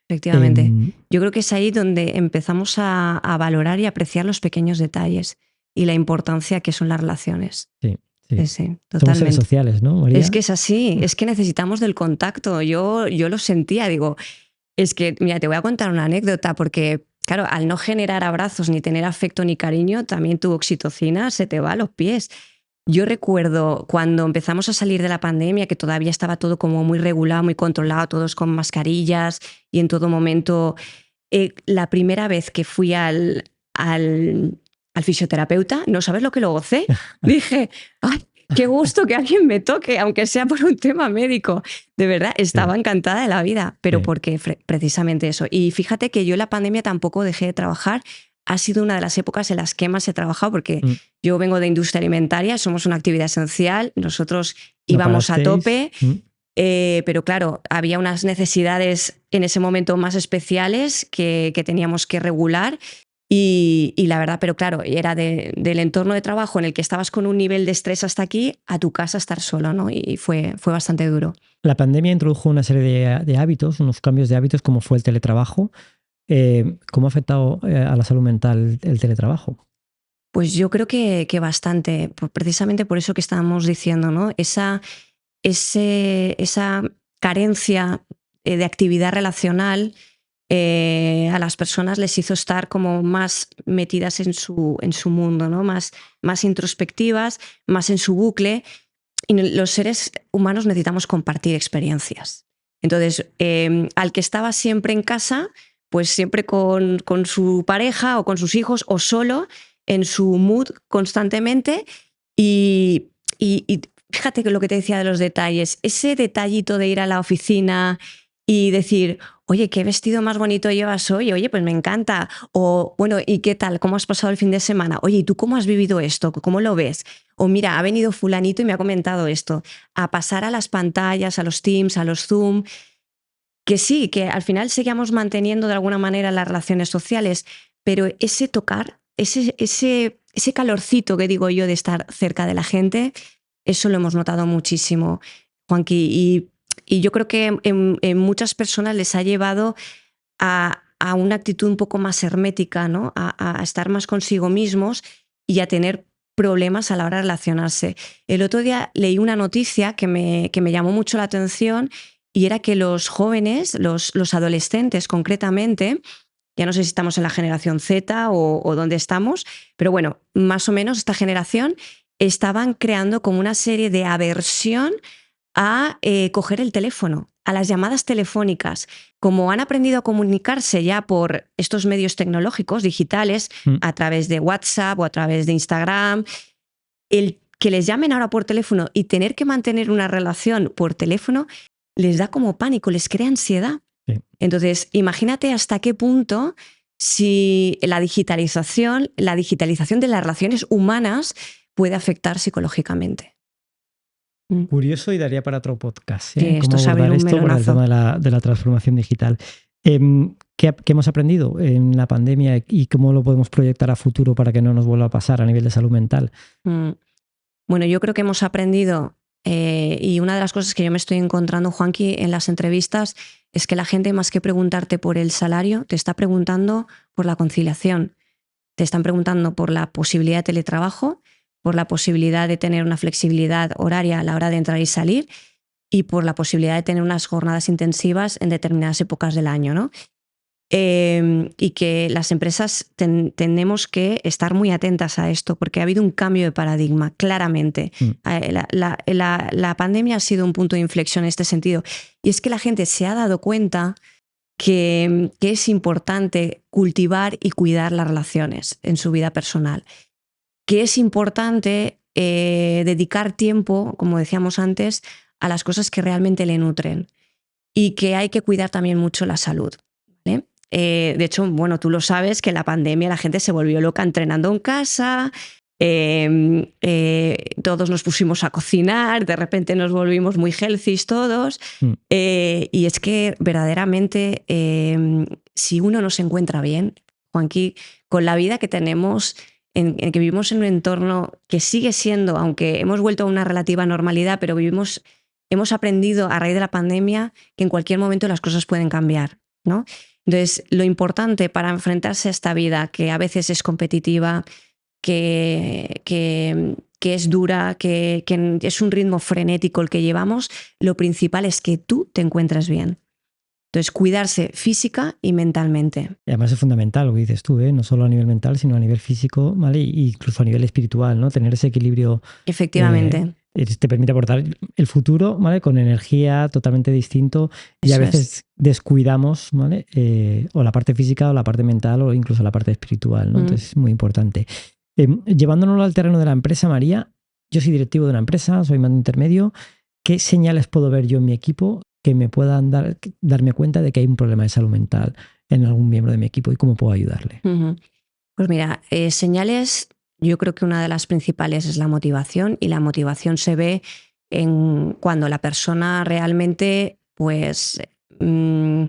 Efectivamente. Yo creo que es ahí donde empezamos a valorar y apreciar los pequeños detalles y la importancia que son las relaciones. Sí, totalmente. Somos seres sociales, ¿no, María? Es que es así, es que necesitamos del contacto. Yo lo sentía, digo, es que, mira, te voy a contar una anécdota porque claro, al no generar abrazos, ni tener afecto ni cariño, también tu oxitocina se te va a los pies. Yo recuerdo cuando empezamos a salir de la pandemia, que todavía estaba todo como muy regulado, muy controlado, todos con mascarillas y en todo momento. La primera vez que fui al fisioterapeuta, no sabes lo que lo gocé. Dije, ¡ay, qué gusto que alguien me toque, aunque sea por un tema médico! De verdad, estaba encantada de la vida, pero porque precisamente eso. Y fíjate que yo en la pandemia tampoco dejé de trabajar. Ha sido una de las épocas en las que más he trabajado, porque yo vengo de industria alimentaria, somos una actividad esencial, nosotros íbamos a tope. Pero claro, había unas necesidades en ese momento más especiales que teníamos que regular y la verdad, pero claro, era del entorno de trabajo en el que estabas con un nivel de estrés hasta aquí a tu casa estar solo, ¿no? Y fue bastante duro. La pandemia introdujo una serie de hábitos, unos cambios de hábitos como fue el teletrabajo. ¿Cómo ha afectado a la salud mental el teletrabajo? Pues yo creo que bastante, precisamente por eso que estábamos diciendo, ¿no? Esa carencia de actividad relacional a las personas les hizo estar como más metidas en su mundo, ¿no? Más introspectivas, más en su bucle. Y los seres humanos necesitamos compartir experiencias. Entonces, al que estaba siempre en casa, pues siempre con su pareja o con sus hijos o solo, en su mood constantemente y fíjate que lo que te decía de los detalles, ese detallito de ir a la oficina y decir, oye, qué vestido más bonito llevas hoy, oye, pues me encanta. O bueno, ¿y qué tal? ¿Cómo has pasado el fin de semana? Oye, ¿y tú cómo has vivido esto? ¿Cómo lo ves? O mira, ha venido fulanito y me ha comentado esto. A pasar a las pantallas, a los Teams, a los Zoom, que sí, que al final seguíamos manteniendo de alguna manera las relaciones sociales, pero ese tocar, ese calorcito que digo yo de estar cerca de la gente, eso lo hemos notado muchísimo, Juanqui. Y yo creo que en muchas personas les ha llevado a una actitud un poco más hermética, ¿no? A estar más consigo mismos y a tener problemas a la hora de relacionarse. El otro día leí una noticia que me llamó mucho la atención y era que los jóvenes, los adolescentes concretamente, ya no sé si estamos en la generación Z o dónde estamos, pero bueno, más o menos esta generación estaban creando como una serie de aversión a coger el teléfono, a las llamadas telefónicas. Como han aprendido a comunicarse ya por estos medios tecnológicos digitales, a través de WhatsApp o a través de Instagram, el que les llamen ahora por teléfono y tener que mantener una relación por teléfono les da como pánico, les crea ansiedad. Sí. Entonces, imagínate hasta qué punto si la digitalización de las relaciones humanas puede afectar psicológicamente. Curioso y daría para otro podcast. Que cómo abordar esto por el tema de la transformación digital. ¿Qué hemos aprendido en la pandemia y cómo lo podemos proyectar a futuro para que no nos vuelva a pasar a nivel de salud mental? Bueno, yo creo que hemos aprendido, y una de las cosas que yo me estoy encontrando, Juanqui, en las entrevistas, es que la gente, más que preguntarte por el salario, te está preguntando por la conciliación. Te están preguntando por la posibilidad de teletrabajo, por la posibilidad de tener una flexibilidad horaria a la hora de entrar y salir y por la posibilidad de tener unas jornadas intensivas en determinadas épocas del año, ¿no? Y que las empresas tenemos que estar muy atentas a esto porque ha habido un cambio de paradigma, claramente. La pandemia ha sido un punto de inflexión en este sentido. Y es que la gente se ha dado cuenta que es importante cultivar y cuidar las relaciones en su vida personal. Que es importante dedicar tiempo, como decíamos antes, a las cosas que realmente le nutren. Y que hay que cuidar también mucho la salud, ¿vale? De hecho, bueno, tú lo sabes que en la pandemia la gente se volvió loca entrenando en casa, todos nos pusimos a cocinar, de repente nos volvimos muy healthy todos. Y es que verdaderamente, si uno no se encuentra bien, Juanqui, con la vida que tenemos, en que vivimos en un entorno que sigue siendo, aunque hemos vuelto a una relativa normalidad, pero hemos aprendido a raíz de la pandemia que en cualquier momento las cosas pueden cambiar, ¿no? Entonces, lo importante para enfrentarse a esta vida, que a veces es competitiva, que es dura, que es un ritmo frenético el que llevamos, lo principal es que tú te encuentres bien. Entonces, cuidarse física y mentalmente. Y además es fundamental lo que dices tú, ¿eh? No solo a nivel mental, sino a nivel físico, ¿vale? Y incluso a nivel espiritual, ¿no? Tener ese equilibrio Efectivamente. te permite aportar el futuro, ¿vale? Con energía totalmente distinto y a Eso veces descuidamos, ¿vale? O la parte física o la parte mental o incluso la parte espiritual, ¿no? Entonces es muy importante. Llevándonos al terreno de la empresa, María, yo soy directivo de una empresa, soy mando intermedio. ¿Qué señales puedo ver yo en mi equipo que me puedan darme cuenta de que hay un problema de salud mental en algún miembro de mi equipo y cómo puedo ayudarle? Pues mira, señales, yo creo que una de las principales es la motivación, y la motivación se ve en cuando la persona realmente pues no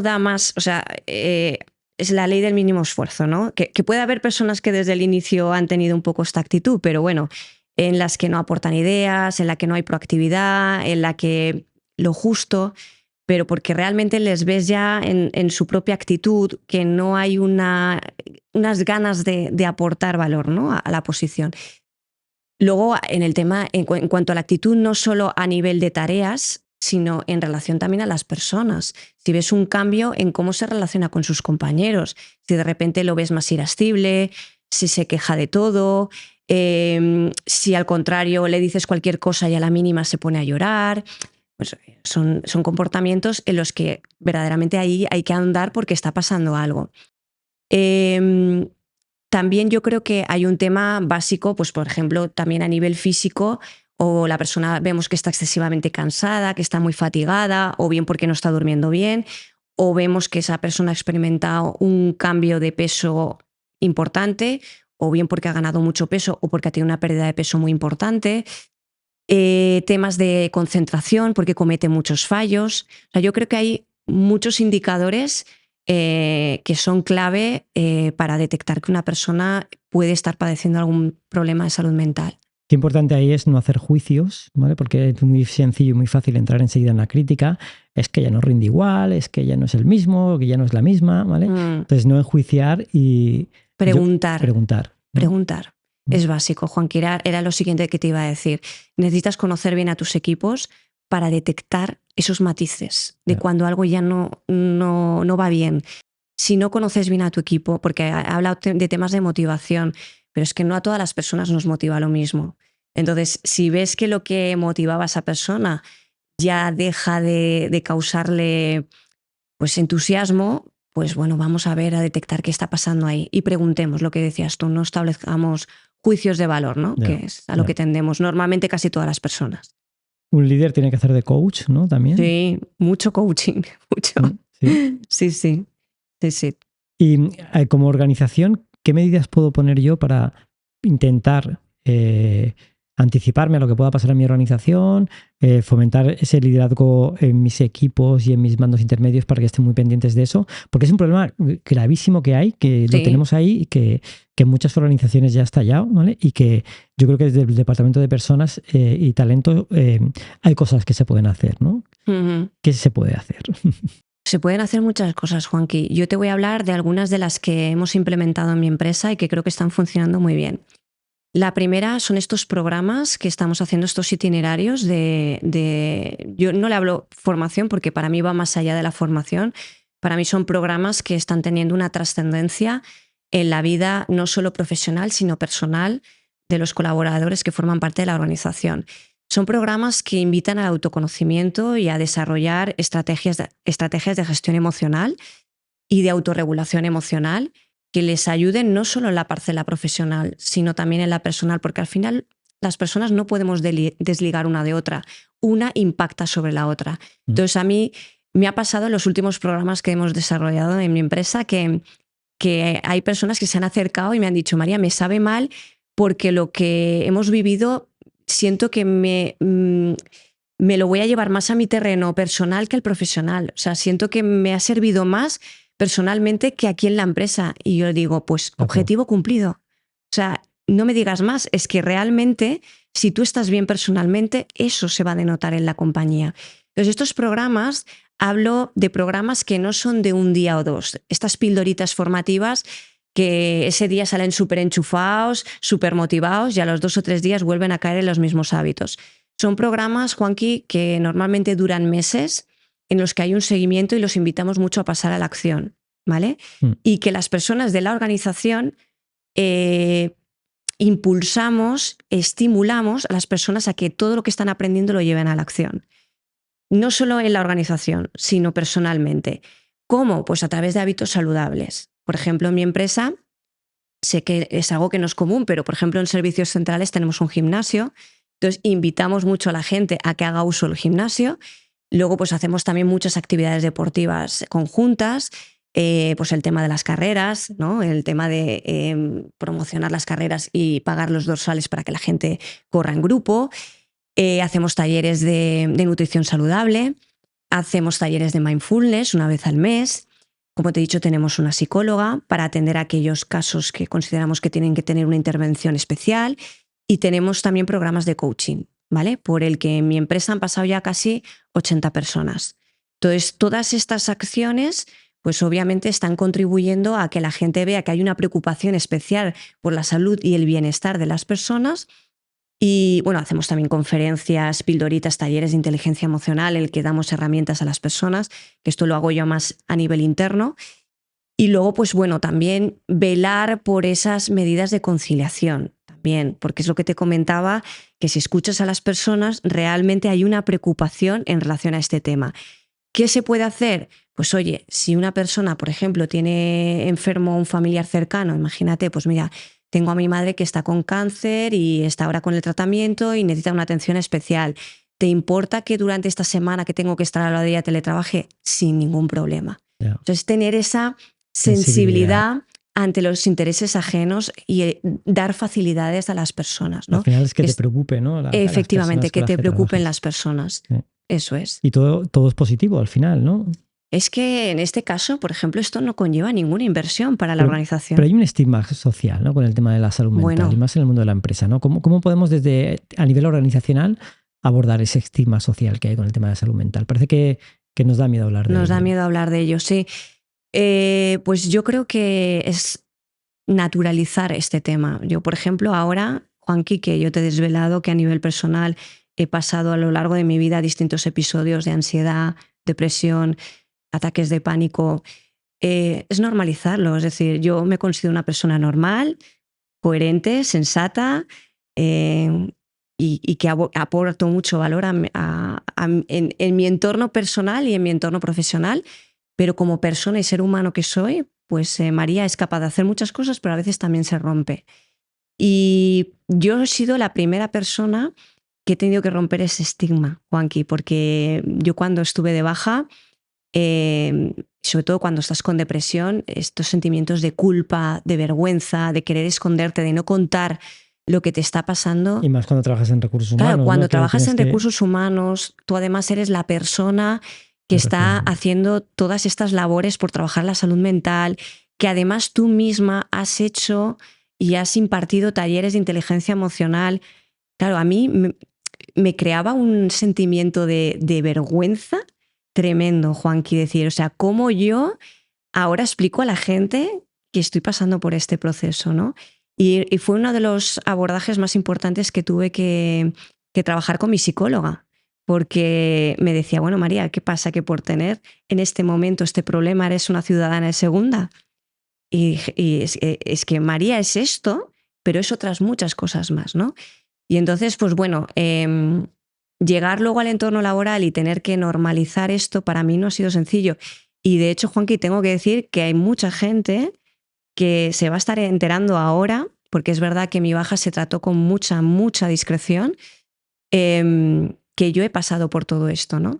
da más, o sea, es la ley del mínimo esfuerzo, ¿no? Que puede haber personas que desde el inicio han tenido un poco esta actitud, pero bueno, en las que no aportan ideas, en la que no hay proactividad, en la que lo justo, pero porque realmente les ves ya en su propia actitud que no hay unas ganas de aportar valor, ¿no? a la posición. Luego, en el tema, en cuanto a la actitud, no solo a nivel de tareas, sino en relación también a las personas. Si ves un cambio en cómo se relaciona con sus compañeros, si de repente lo ves más irascible, si se queja de todo, si al contrario le dices cualquier cosa y a la mínima se pone a llorar, pues son comportamientos en los que verdaderamente ahí hay que ahondar porque está pasando algo. También yo creo que hay un tema básico, pues por ejemplo, también a nivel físico, o la persona vemos que está excesivamente cansada, que está muy fatigada, o bien porque no está durmiendo bien, o vemos que esa persona ha experimentado un cambio de peso importante, o bien porque ha ganado mucho peso o porque ha tenido una pérdida de peso muy importante. Temas de concentración, porque comete muchos fallos. O sea, yo creo que hay muchos indicadores que son clave para detectar que una persona puede estar padeciendo algún problema de salud mental. Qué importante ahí es no hacer juicios, ¿vale? Porque es muy sencillo y muy fácil entrar enseguida en la crítica. Es que ya no rinde igual, es que ya no es el mismo, que ya no es la misma, ¿vale? Entonces no enjuiciar y preguntar. ¿no? Preguntar. Es básico, Juan, que era lo siguiente que te iba a decir. Necesitas conocer bien a tus equipos para detectar esos matices de cuando algo ya no va bien. Si no conoces bien a tu equipo, porque he hablado de temas de motivación, pero es que no a todas las personas nos motiva lo mismo. Entonces, si ves que lo que motivaba a esa persona ya deja de causarle pues entusiasmo, pues bueno, vamos a ver, a detectar qué está pasando ahí y preguntemos lo que decías tú, no establezcamos juicios de valor, ¿no? Que es a lo que tendemos normalmente casi todas las personas. Un líder tiene que hacer de coach, ¿no? También. Sí, mucho coaching, mucho. Sí. Y como organización, ¿qué medidas puedo poner yo para intentar anticiparme a lo que pueda pasar en mi organización, fomentar ese liderazgo en mis equipos y en mis mandos intermedios para que estén muy pendientes de eso? Porque es un problema gravísimo que hay, que lo tenemos ahí y que en muchas organizaciones ya ha estallado, ¿vale? Y que yo creo que desde el Departamento de Personas y Talento hay cosas que se pueden hacer, ¿no? ¿Qué se puede hacer? Se pueden hacer muchas cosas, Juanqui. Yo te voy a hablar de algunas de las que hemos implementado en mi empresa y que creo que están funcionando muy bien. La primera son estos programas que estamos haciendo, estos itinerarios yo no le hablo formación porque para mí va más allá de la formación. Para mí son programas que están teniendo una trascendencia en la vida no solo profesional, sino personal de los colaboradores que forman parte de la organización. Son programas que invitan al autoconocimiento y a desarrollar estrategias de gestión emocional y de autorregulación emocional que les ayuden no solo en la parcela profesional, sino también en la personal, porque al final las personas no podemos desligar una de otra. Una impacta sobre la otra. Entonces, a mí me ha pasado en los últimos programas que hemos desarrollado en mi empresa que hay personas que se han acercado y me han dicho, María, me sabe mal porque lo que hemos vivido siento que me lo voy a llevar más a mi terreno personal que al profesional. O sea, siento que me ha servido más personalmente que aquí en la empresa. Y yo digo, pues objetivo cumplido. O sea, no me digas más. Es que realmente, si tú estás bien personalmente, eso se va a denotar en la compañía. Entonces, estos programas, hablo de programas que no son de un día o dos. Estas pildoritas formativas que ese día salen súper enchufados, súper motivados y a los 2 o 3 días vuelven a caer en los mismos hábitos. Son programas, Juanqui, que normalmente duran meses en los que hay un seguimiento y los invitamos mucho a pasar a la acción, ¿vale? Y que las personas de la organización impulsamos, estimulamos a las personas a que todo lo que están aprendiendo lo lleven a la acción. No solo en la organización, sino personalmente. ¿Cómo? Pues a través de hábitos saludables. Por ejemplo, en mi empresa, sé que es algo que no es común, pero por ejemplo en servicios centrales tenemos un gimnasio, entonces invitamos mucho a la gente a que haga uso del gimnasio. Luego pues hacemos también muchas actividades deportivas conjuntas, pues el tema de las carreras, ¿no? El tema de promocionar las carreras y pagar los dorsales para que la gente corra en grupo. Hacemos talleres de nutrición saludable, hacemos talleres de mindfulness una vez al mes. Como te he dicho, tenemos una psicóloga para atender a aquellos casos que consideramos que tienen que tener una intervención especial, y tenemos también programas de coaching, ¿vale? Por el que en mi empresa han pasado ya casi 80 personas. Entonces, todas estas acciones pues obviamente están contribuyendo a que la gente vea que hay una preocupación especial por la salud y el bienestar de las personas. Y bueno, hacemos también conferencias, pildoritas, talleres de inteligencia emocional en el que damos herramientas a las personas, que esto lo hago yo más a nivel interno. Y luego, pues bueno, también velar por esas medidas de conciliación, también, porque es lo que te comentaba, que si escuchas a las personas, realmente hay una preocupación en relación a este tema. ¿Qué se puede hacer? Pues oye, si una persona, por ejemplo, tiene enfermo un familiar cercano, imagínate, pues mira, tengo a mi madre que está con cáncer y está ahora con el tratamiento y necesita una atención especial. ¿Te importa que durante esta semana que tengo que estar a la día teletrabaje? Sin ningún problema. Yeah. Entonces, tener esa sensibilidad ante los intereses ajenos y dar facilidades a las personas, ¿no? Al final es que te preocupe, ¿no? Efectivamente, que te preocupen trabajes. las personas. Sí. Eso es. Y todo es positivo al final, ¿no? Es que en este caso, por ejemplo, esto no conlleva ninguna inversión para la organización. Pero hay un estigma social, ¿no? Con el tema de la salud mental, y más en el mundo de la empresa, ¿no? ¿Cómo podemos a nivel organizacional abordar ese estigma social que hay con el tema de la salud mental? Parece que nos da miedo hablar de ello. Nos da miedo hablar de ello, sí. Pues yo creo que es naturalizar este tema. Yo, por ejemplo, ahora, Juanqui, que yo te he desvelado que a nivel personal he pasado a lo largo de mi vida distintos episodios de ansiedad, depresión, ataques de pánico, es normalizarlo. Es decir, yo me considero una persona normal, coherente, sensata, y que aporto mucho valor en mi entorno personal y en mi entorno profesional, pero como persona y ser humano que soy, pues María es capaz de hacer muchas cosas, pero a veces también se rompe. Y yo he sido la primera persona que he tenido que romper ese estigma, Juanqui, porque yo cuando estuve de baja, sobre todo cuando estás con depresión, estos sentimientos de culpa, de vergüenza, de querer esconderte, de no contar lo que te está pasando. Y más cuando trabajas en recursos humanos. Claro, cuando ¿no? trabajas en recursos humanos, tú además eres la persona que está haciendo todas estas labores por trabajar la salud mental, que además tú misma has hecho y has impartido talleres de inteligencia emocional. Claro, a mí me creaba un sentimiento de vergüenza tremendo, Juanqui, decir, o sea, cómo yo ahora explico a la gente que estoy pasando por este proceso, ¿no? Y fue uno de los abordajes más importantes que tuve que trabajar con mi psicóloga, porque me decía, bueno, María, ¿qué pasa? Que por tener en este momento este problema eres una ciudadana de segunda. Y es que María es esto, pero es otras muchas cosas más, ¿no? Y entonces, pues bueno, llegar luego al entorno laboral y tener que normalizar esto para mí no ha sido sencillo. Y de hecho, Juanqui, tengo que decir que hay mucha gente que se va a estar enterando ahora, porque es verdad que mi baja se trató con mucha discreción, que yo he pasado por todo esto, ¿no?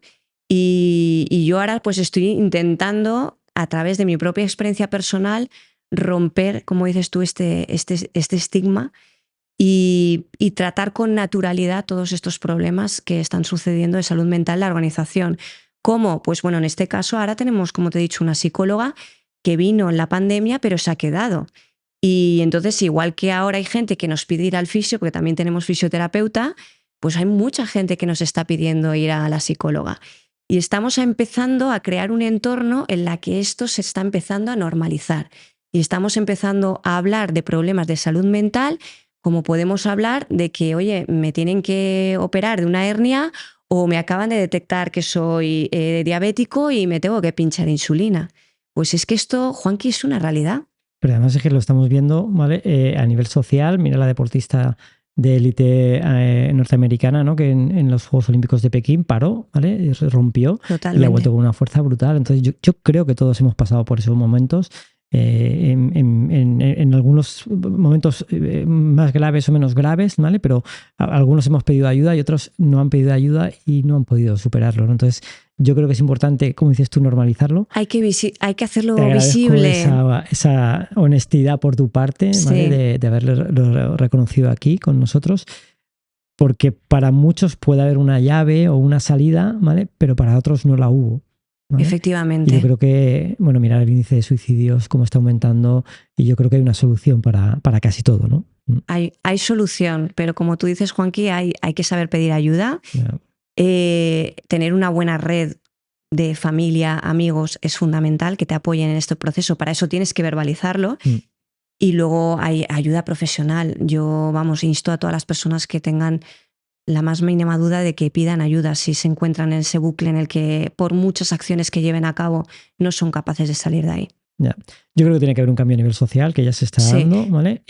Y yo ahora pues estoy intentando, a través de mi propia experiencia personal, romper, como dices tú, este estigma y tratar con naturalidad todos estos problemas que están sucediendo de salud mental en la organización. ¿Cómo? Pues bueno, en este caso ahora tenemos, como te he dicho, una psicóloga que vino en la pandemia, pero se ha quedado. Y entonces, igual que ahora hay gente que nos pide ir al fisio, porque también tenemos fisioterapeuta, pues hay mucha gente que nos está pidiendo ir a la psicóloga. Y estamos empezando a crear un entorno en la que esto se está empezando a normalizar. Y estamos empezando a hablar de problemas de salud mental como podemos hablar de que, oye, me tienen que operar de una hernia o me acaban de detectar que soy diabético y me tengo que pinchar insulina. Pues es que esto, Juanqui, es una realidad. Pero además es que lo estamos viendo, ¿vale? A nivel social, mira la deportista de élite norteamericana, ¿no? Que en los Juegos Olímpicos de Pekín paró, ¿vale? Y rompió. Totalmente. Y ha vuelto con una fuerza brutal. Entonces yo creo que todos hemos pasado por esos momentos. En algunos momentos más graves o menos graves, ¿vale? Pero algunos hemos pedido ayuda y otros no han pedido ayuda y no han podido superarlo, ¿no? Entonces yo creo que es importante, como dices tú, normalizarlo. Hay que hacerlo Te agradezco visible. esa honestidad por tu parte, ¿vale? De haberlo reconocido aquí con nosotros, porque para muchos puede haber una llave o una salida, ¿vale? Pero para otros no la hubo. ¿Vale? Efectivamente. Y yo creo que, bueno, mirar el índice de suicidios, cómo está aumentando, y yo creo que hay una solución para casi todo, ¿no? Hay solución, pero como tú dices, Juanqui, hay que saber pedir ayuda. Yeah. Tener una buena red de familia, amigos, es fundamental, que te apoyen en este proceso. Para eso tienes que verbalizarlo. Y luego hay ayuda profesional. Yo, insto a todas las personas que tengan la más mínima duda de que pidan ayuda si se encuentran en ese bucle en el que, por muchas acciones que lleven a cabo, no son capaces de salir de ahí. Yeah. Yo creo que tiene que haber un cambio a nivel social que ya se está dando, ¿vale?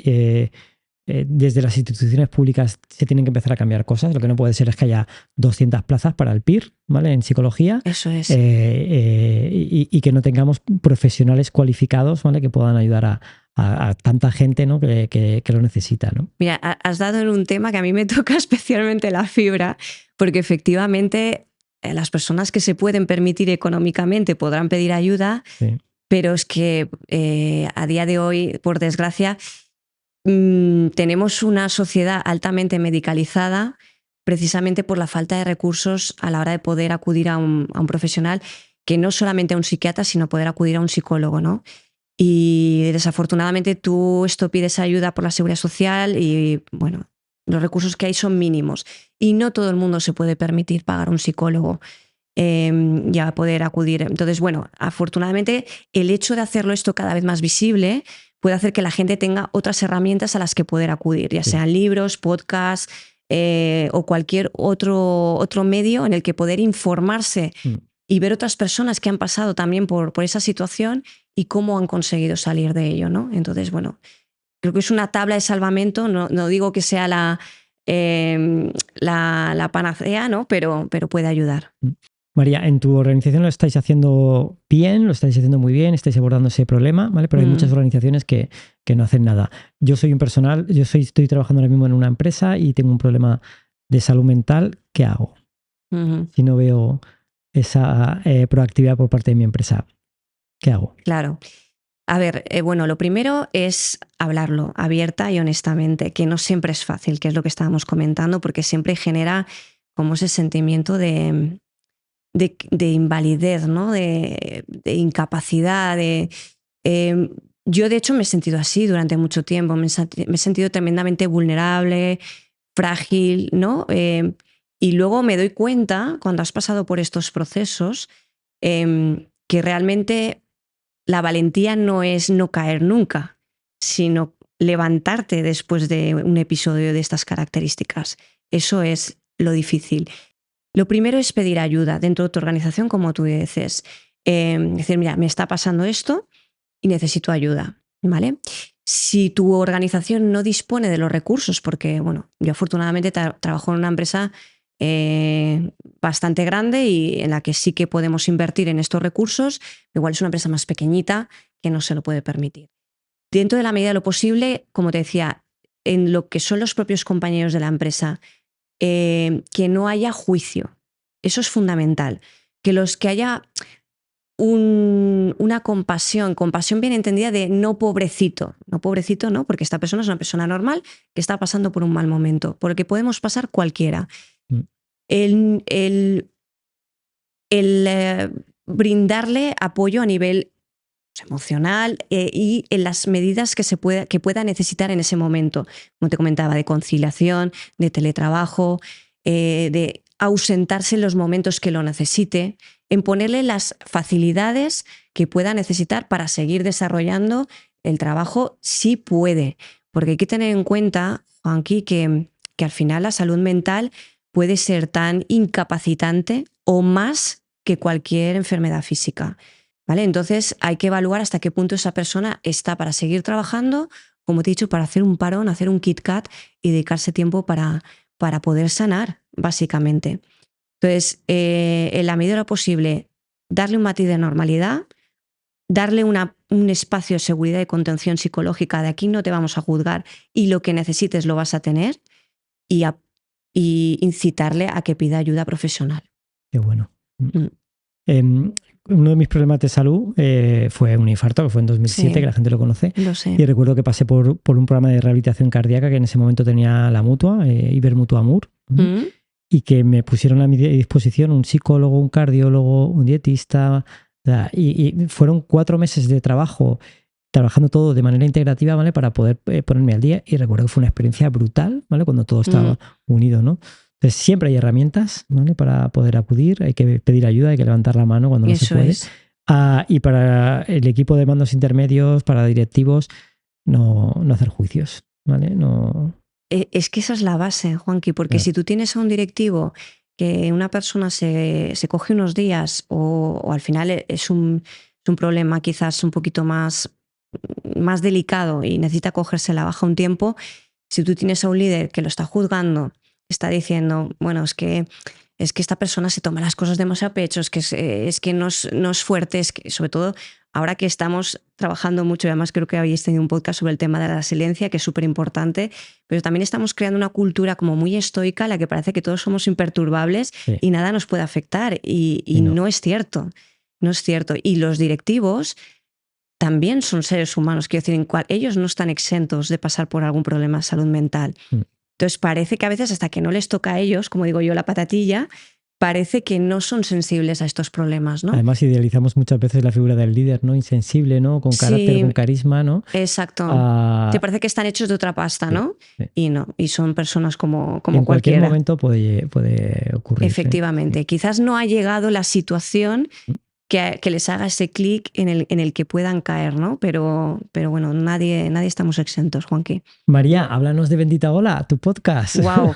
Desde las instituciones públicas se tienen que empezar a cambiar cosas. Lo que no puede ser es que haya 200 plazas para el PIR, ¿vale? En psicología. Eso es. Y que no tengamos profesionales cualificados, ¿vale? Que puedan ayudar a tanta gente, ¿no? que lo necesita, ¿no? Mira, has dado en un tema que a mí me toca especialmente la fibra, porque efectivamente las personas que se pueden permitir económicamente podrán pedir ayuda, sí. Pero es que a día de hoy, por desgracia, tenemos una sociedad altamente medicalizada precisamente por la falta de recursos a la hora de poder acudir a un profesional, que no solamente a un psiquiatra, sino poder acudir a un psicólogo, ¿no? Y desafortunadamente tú pides ayuda por la Seguridad Social y, bueno, los recursos que hay son mínimos y no todo el mundo se puede permitir pagar un psicólogo y a poder acudir. Entonces, bueno, afortunadamente el hecho de hacerlo esto cada vez más visible puede hacer que la gente tenga otras herramientas a las que poder acudir, ya sean libros, podcasts o cualquier otro medio en el que poder informarse y ver otras personas que han pasado también por esa situación y cómo han conseguido salir de ello, ¿no? Entonces, bueno, creo que es una tabla de salvamento, no digo que sea la panacea, ¿no? Pero puede ayudar. María, en tu organización lo estáis haciendo bien, lo estáis haciendo muy bien, estáis abordando ese problema, ¿vale? Pero hay muchas organizaciones que no hacen nada. Yo soy un personal, estoy trabajando ahora mismo en una empresa y tengo un problema de salud mental. ¿Qué hago? Si no veo esa proactividad por parte de mi empresa, ¿qué hago? Claro. A ver, bueno, lo primero es hablarlo abierta y honestamente, que no siempre es fácil, que es lo que estábamos comentando, porque siempre genera como ese sentimiento de invalidez, ¿no? De incapacidad. Yo, de hecho, me he sentido así durante mucho tiempo. Me he sentido tremendamente vulnerable, frágil, ¿no? Y luego me doy cuenta, cuando has pasado por estos procesos, que realmente la valentía no es no caer nunca, sino levantarte después de un episodio de estas características. Eso es lo difícil. Lo primero es pedir ayuda dentro de tu organización, como tú dices. Decir, mira, me está pasando esto y necesito ayuda, ¿vale? Si tu organización no dispone de los recursos, porque, bueno, yo afortunadamente trabajo en una empresa bastante grande y en la que sí que podemos invertir en estos recursos, igual es una empresa más pequeñita que no se lo puede permitir. Dentro de la medida de lo posible, como te decía, en lo que son los propios compañeros de la empresa, que no haya juicio. Eso es fundamental. Que haya una compasión bien entendida de no pobrecito, no, porque esta persona es una persona normal que está pasando por un mal momento, por el que podemos pasar cualquiera. El brindarle apoyo a nivel emocional y en las medidas que pueda necesitar en ese momento, como te comentaba, de conciliación, de teletrabajo, de ausentarse en los momentos que lo necesite, en ponerle las facilidades que pueda necesitar para seguir desarrollando el trabajo si puede. Porque hay que tener en cuenta, Juanqui, que al final la salud mental puede ser tan incapacitante o más que cualquier enfermedad física, ¿vale? Entonces hay que evaluar hasta qué punto esa persona está para seguir trabajando, como te he dicho, para hacer un parón, hacer un Kit Kat y dedicarse tiempo para poder sanar, básicamente. Entonces, en la medida de lo posible, darle un matiz de normalidad, darle un espacio de seguridad y contención psicológica, de aquí no te vamos a juzgar y lo que necesites lo vas a tener, y incitarle a que pida ayuda profesional. Qué bueno. Uno de mis problemas de salud fue un infarto, que fue en 2007, Sí, que la gente lo conoce. lo sé. Y recuerdo que pasé por un programa de rehabilitación cardíaca que en ese momento tenía la mutua, Ibermutua Amur, y que me pusieron a mi disposición un psicólogo, un cardiólogo, un dietista. Y fueron 4 meses de trabajo, trabajando todo de manera integrativa, ¿vale? Para poder ponerme al día. Y recuerdo que fue una experiencia brutal, ¿vale? Cuando todo estaba unido, ¿no? Entonces siempre hay herramientas, ¿vale? Para poder acudir, hay que pedir ayuda, hay que levantar la mano cuando no se puede. Y para el equipo de mandos intermedios, para directivos, no hacer juicios, ¿vale? No. Es que esa es la base, Juanqui, porque si tú tienes a un directivo que una persona se coge unos días o al final es un problema quizás un poquito más delicado y necesita cogerse la baja un tiempo, si tú tienes a un líder que lo está juzgando, está diciendo, bueno, es que esta persona se toma las cosas demasiado a pecho, es que no es fuerte, es que sobre todo ahora que estamos trabajando mucho, y además creo que habéis tenido un podcast sobre el tema de la resiliencia, que es súper importante, pero también estamos creando una cultura como muy estoica en la que parece que todos somos imperturbables y nada nos puede afectar. Y no es cierto, no es cierto. Y los directivos también son seres humanos, quiero decir, ellos no están exentos de pasar por algún problema de salud mental. Entonces parece que a veces hasta que no les toca a ellos, como digo yo, la patatilla, parece que no son sensibles a estos problemas, ¿no? Además, idealizamos muchas veces la figura del líder, ¿no? Insensible, ¿no? Con carácter, con carisma, ¿no? Exacto. Te parece que están hechos de otra pasta, ¿no? Sí. Y no, y son personas como en cualquiera. Cualquier momento puede ocurrir. Efectivamente. Sí. Quizás no ha llegado la situación que les haga ese clic en el que puedan caer, ¿no? Pero bueno, nadie estamos exentos, Juanqui. María, háblanos de Bendita Ola, tu podcast. ¡Wow!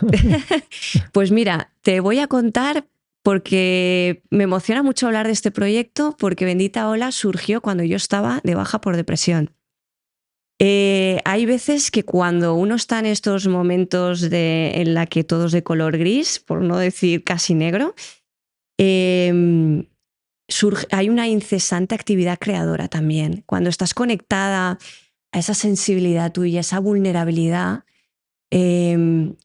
Pues mira, te voy a contar porque me emociona mucho hablar de este proyecto, porque Bendita Ola surgió cuando yo estaba de baja por depresión. Hay veces que cuando uno está en estos momentos en la que todo es de color gris, por no decir casi negro, hay una incesante actividad creadora también. Cuando estás conectada a esa sensibilidad tuya, esa vulnerabilidad,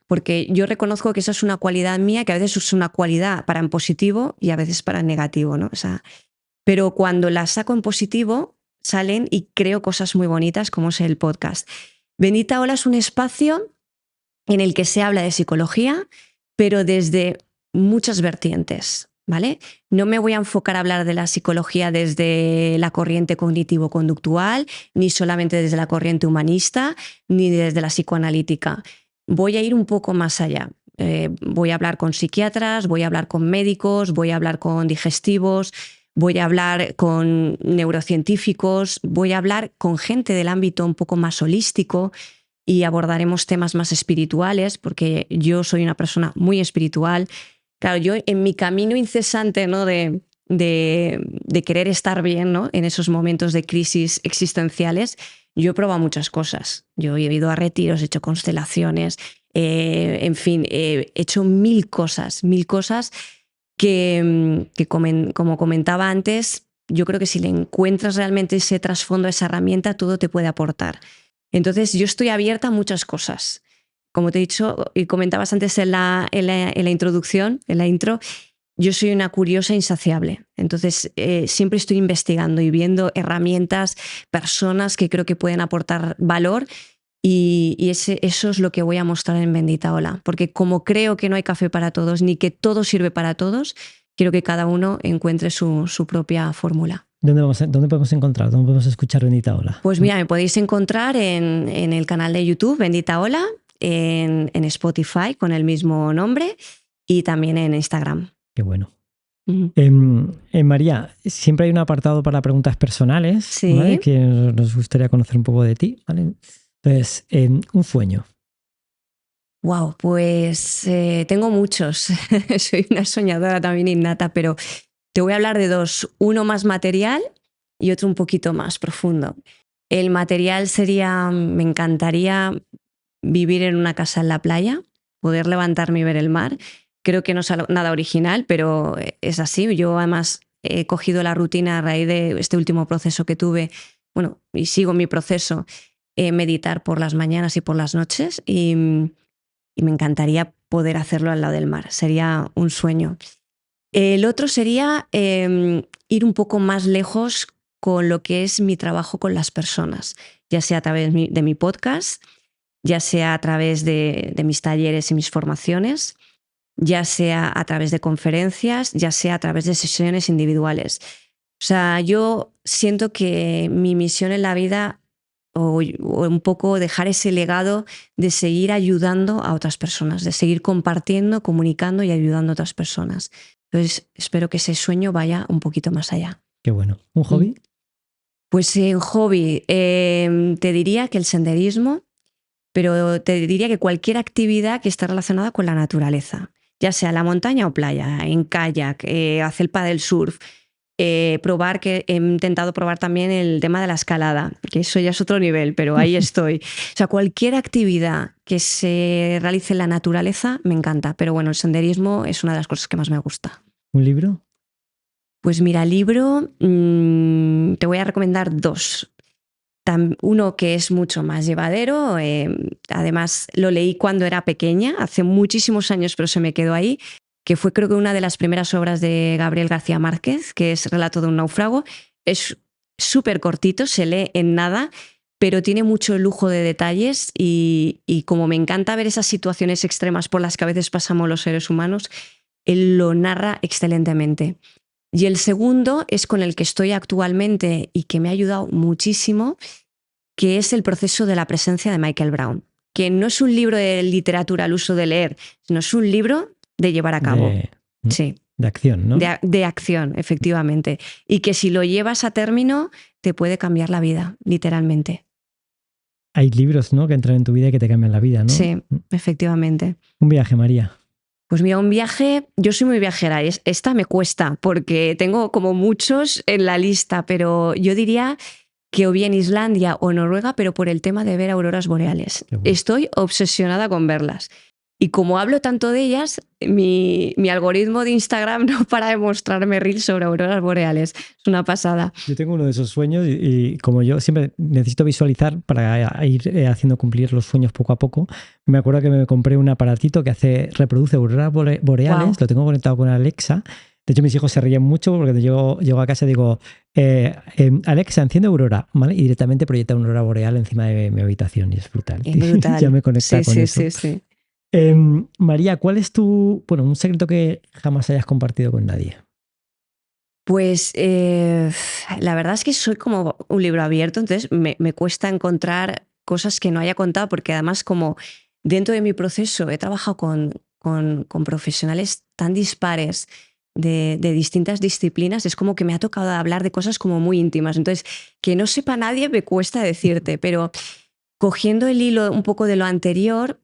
porque yo reconozco que esa es una cualidad mía, que a veces es una cualidad para en positivo y a veces para en negativo, ¿no? O sea, pero cuando la saco en positivo, salen y creo cosas muy bonitas, como es el podcast. Bendita Ola es un espacio en el que se habla de psicología, pero desde muchas vertientes, ¿vale? No me voy a enfocar a hablar de la psicología desde la corriente cognitivo-conductual, ni solamente desde la corriente humanista, ni desde la psicoanalítica. Voy a ir un poco más allá. Voy a hablar con psiquiatras, voy a hablar con médicos, voy a hablar con digestivos, voy a hablar con neurocientíficos, voy a hablar con gente del ámbito un poco más holístico y abordaremos temas más espirituales, porque yo soy una persona muy espiritual. Claro, yo en mi camino incesante, ¿no? de querer estar bien, ¿no? En esos momentos de crisis existenciales, yo he probado muchas cosas. Yo he ido a retiros, he hecho constelaciones, en fin, he hecho mil cosas que como comentaba antes, yo creo que si le encuentras realmente ese trasfondo a esa herramienta, todo te puede aportar. Entonces yo estoy abierta a muchas cosas. Como te he dicho y comentabas antes en la introducción, en la intro, yo soy una curiosa insaciable. Entonces siempre estoy investigando y viendo herramientas, personas que creo que pueden aportar valor. Y eso es lo que voy a mostrar en Bendita Ola, porque como creo que no hay café para todos ni que todo sirve para todos, quiero que cada uno encuentre su propia fórmula. ¿Dónde podemos encontrar? ¿Dónde podemos escuchar Bendita Ola? Pues mira, me podéis encontrar en el canal de YouTube Bendita Ola, en Spotify con el mismo nombre y también en Instagram. Qué bueno. María, siempre hay un apartado para preguntas personales, sí, ¿vale? Que nos gustaría conocer un poco de ti, ¿vale? Entonces, un sueño. Wow, pues tengo muchos. Soy una soñadora también innata, pero te voy a hablar de dos. Uno más material y otro un poquito más profundo. El material sería, me encantaría vivir en una casa en la playa, poder levantarme y ver el mar. Creo que no es nada original, pero es así. Yo además he cogido la rutina a raíz de este último proceso que tuve, bueno, y sigo mi proceso, meditar por las mañanas y por las noches y me encantaría poder hacerlo al lado del mar. Sería un sueño. El otro sería ir un poco más lejos con lo que es mi trabajo con las personas, ya sea a través de mi podcast, ya sea a través de mis talleres y mis formaciones, ya sea a través de conferencias, ya sea a través de sesiones individuales. O sea, yo siento que mi misión en la vida o un poco dejar ese legado de seguir ayudando a otras personas, de seguir compartiendo, comunicando y ayudando a otras personas. Entonces, espero que ese sueño vaya un poquito más allá. Qué bueno. ¿Un hobby? Pues en hobby, te diría que el senderismo, pero te diría que cualquier actividad que esté relacionada con la naturaleza, ya sea la montaña o playa, en kayak, hacer el paddle surf, probar, que he intentado probar también el tema de la escalada, que eso ya es otro nivel, pero ahí estoy. O sea, cualquier actividad que se realice en la naturaleza me encanta, pero bueno, el senderismo es una de las cosas que más me gusta. ¿Un libro? Pues mira, libro, te voy a recomendar dos. Uno que es mucho más llevadero, además lo leí cuando era pequeña, hace muchísimos años, pero se me quedó ahí, que fue creo que una de las primeras obras de Gabriel García Márquez, que es Relato de un náufrago. Es súper cortito, se lee en nada, pero tiene mucho lujo de detalles y como me encanta ver esas situaciones extremas por las que a veces pasamos los seres humanos, él lo narra excelentemente. Y el segundo es con el que estoy actualmente y que me ha ayudado muchísimo, que es El proceso de la presencia de Michael Brown, que no es un libro de literatura al uso de leer, sino es un libro de llevar a cabo. Sí. De acción, ¿no? De acción, efectivamente. Y que si lo llevas a término, te puede cambiar la vida, literalmente. Hay libros, ¿no?, que entran en tu vida y que te cambian la vida, ¿no? Sí, efectivamente. Un viaje, María. Pues mira, un viaje, yo soy muy viajera, esta me cuesta porque tengo como muchos en la lista, pero yo diría que o bien Islandia o Noruega, pero por el tema de ver auroras boreales. Bueno. Estoy obsesionada con verlas. Y como hablo tanto de ellas, mi algoritmo de Instagram no para de mostrarme reels sobre auroras boreales. Es una pasada. Yo tengo uno de esos sueños y como yo siempre necesito visualizar para ir haciendo cumplir los sueños poco a poco, me acuerdo que me compré un aparatito que reproduce auroras boreales, wow. Lo tengo conectado con Alexa. De hecho, mis hijos se ríen mucho porque yo llego a casa y digo, Alexa, enciende aurora, ¿vale? Y directamente proyecta una aurora boreal encima de mi habitación y es brutal. Es brutal. Ya me conecta con eso. Sí. María, ¿cuál es un secreto que jamás hayas compartido con nadie? Pues la verdad es que soy como un libro abierto, entonces me cuesta encontrar cosas que no haya contado, porque además como dentro de mi proceso he trabajado con profesionales tan dispares de distintas disciplinas, es como que me ha tocado hablar de cosas como muy íntimas. Entonces, que no sepa nadie me cuesta decirte, pero cogiendo el hilo un poco de lo anterior,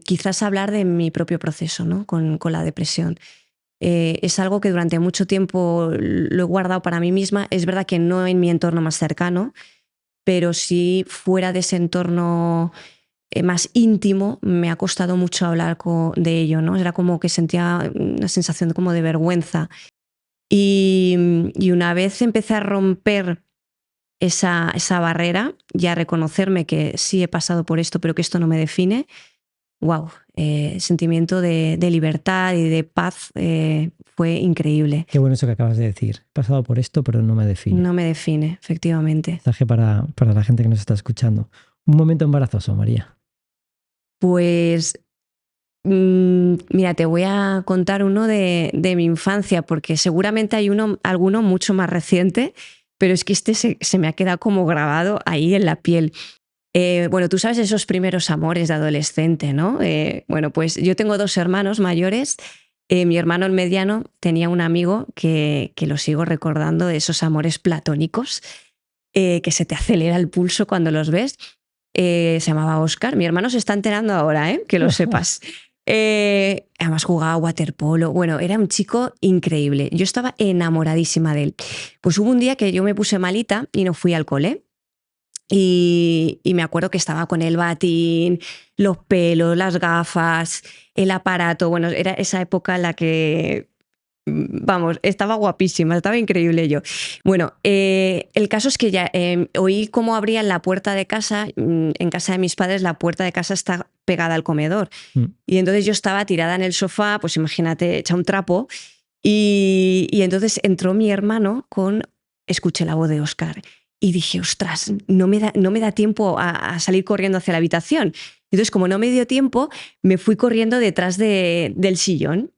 quizás hablar de mi propio proceso, ¿no? con la depresión. Es algo que durante mucho tiempo lo he guardado para mí misma. Es verdad que no en mi entorno más cercano, pero sí fuera de ese entorno más íntimo me ha costado mucho hablar de ello, ¿no? Era como que sentía una sensación como de vergüenza. Y una vez empecé a romper esa barrera y a reconocerme que sí he pasado por esto, pero que esto no me define, wow, sentimiento de libertad y de paz fue increíble. Qué bueno eso que acabas de decir. He pasado por esto, pero no me define. No me define, efectivamente. Mensaje para la gente que nos está escuchando. Un momento embarazoso, María. Pues mira, te voy a contar uno de mi infancia, porque seguramente hay alguno mucho más reciente, pero es que este se me ha quedado como grabado ahí en la piel. Bueno, tú sabes esos primeros amores de adolescente, ¿no? Bueno, pues yo tengo 2 hermanos mayores. Mi hermano el mediano tenía un amigo que lo sigo recordando, de esos amores platónicos, que se te acelera el pulso cuando los ves. se llamaba Óscar. Mi hermano se está enterando ahora, que lo sepas. Además jugaba waterpolo. Bueno, era un chico increíble. Yo estaba enamoradísima de él. Pues hubo un día que yo me puse malita y no fui al cole. Y me acuerdo que estaba con el batín, los pelos, las gafas, el aparato. Bueno, era esa época en la que, vamos, estaba guapísima, estaba increíble yo. Bueno, el caso es que ya oí cómo abrían la puerta de casa. En casa de mis padres la puerta de casa está pegada al comedor. Y entonces yo estaba tirada en el sofá, pues imagínate, hecha un trapo. Y entonces entró mi hermano escuché la voz de Óscar. Y dije, ostras, no me da tiempo a salir corriendo hacia la habitación. Entonces, como no me dio tiempo, me fui corriendo detrás del sillón.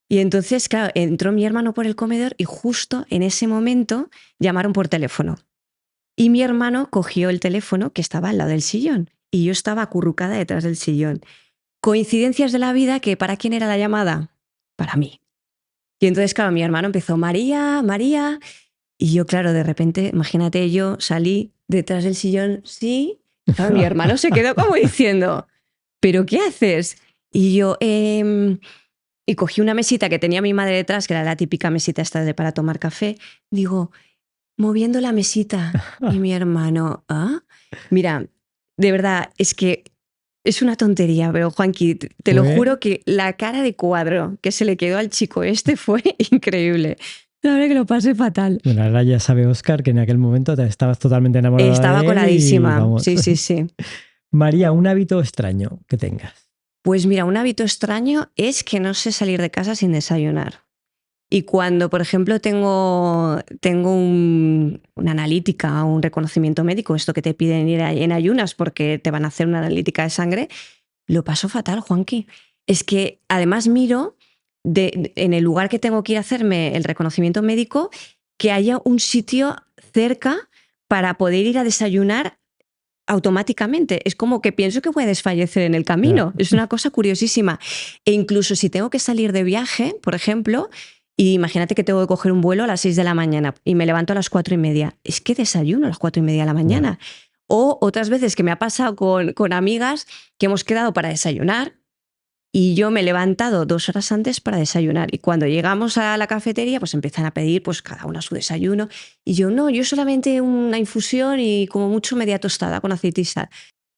Y entonces, claro, entró mi hermano por el comedor y justo en ese momento llamaron por teléfono. Y mi hermano cogió el teléfono que estaba al lado del sillón y yo estaba acurrucada detrás del sillón. Coincidencias de la vida que ¿para quién era la llamada? Para mí. Y entonces, claro, mi hermano empezó, María, María. Y yo, claro, de repente, imagínate, yo salí detrás del sillón, sí. Claro, mi hermano se quedó como diciendo, ¿pero qué haces? Y yo, y cogí una mesita que tenía mi madre detrás, que era la típica mesita esta para tomar café. Digo, moviendo la mesita. Y mi hermano, ¿ah? Mira, de verdad, es que es una tontería, pero Juanqui, te lo juro que la cara de cuadro que se le quedó al chico fue increíble. La verdad que lo pasé fatal. Bueno, ahora ya sabe Óscar que en aquel momento estabas totalmente enamorada Estaba de él. coladísima. Sí. María, un hábito extraño que tengas. Pues mira, un hábito extraño es que no sé salir de casa sin desayunar. Y cuando, por ejemplo, tengo una analítica o un reconocimiento médico, esto que te piden ir en ayunas porque te van a hacer una analítica de sangre, lo paso fatal, Juanqui. Es que además miro en el lugar que tengo que ir a hacerme el reconocimiento médico, que haya un sitio cerca para poder ir a desayunar automáticamente. Es como que pienso que voy a desfallecer en el camino. Es una cosa curiosísima. E incluso si tengo que salir de viaje, por ejemplo, y imagínate que tengo que coger un vuelo a las 6 de la mañana y me levanto a las 4:30. Es que desayuno a las 4:30 de la mañana. O otras veces que me ha pasado con amigas que hemos quedado para desayunar y yo me he levantado 2 horas antes para desayunar. Y cuando llegamos a la cafetería, pues empiezan a pedir pues cada una su desayuno. Y yo, no, yo solamente una infusión y como mucho media tostada con aceite y sal.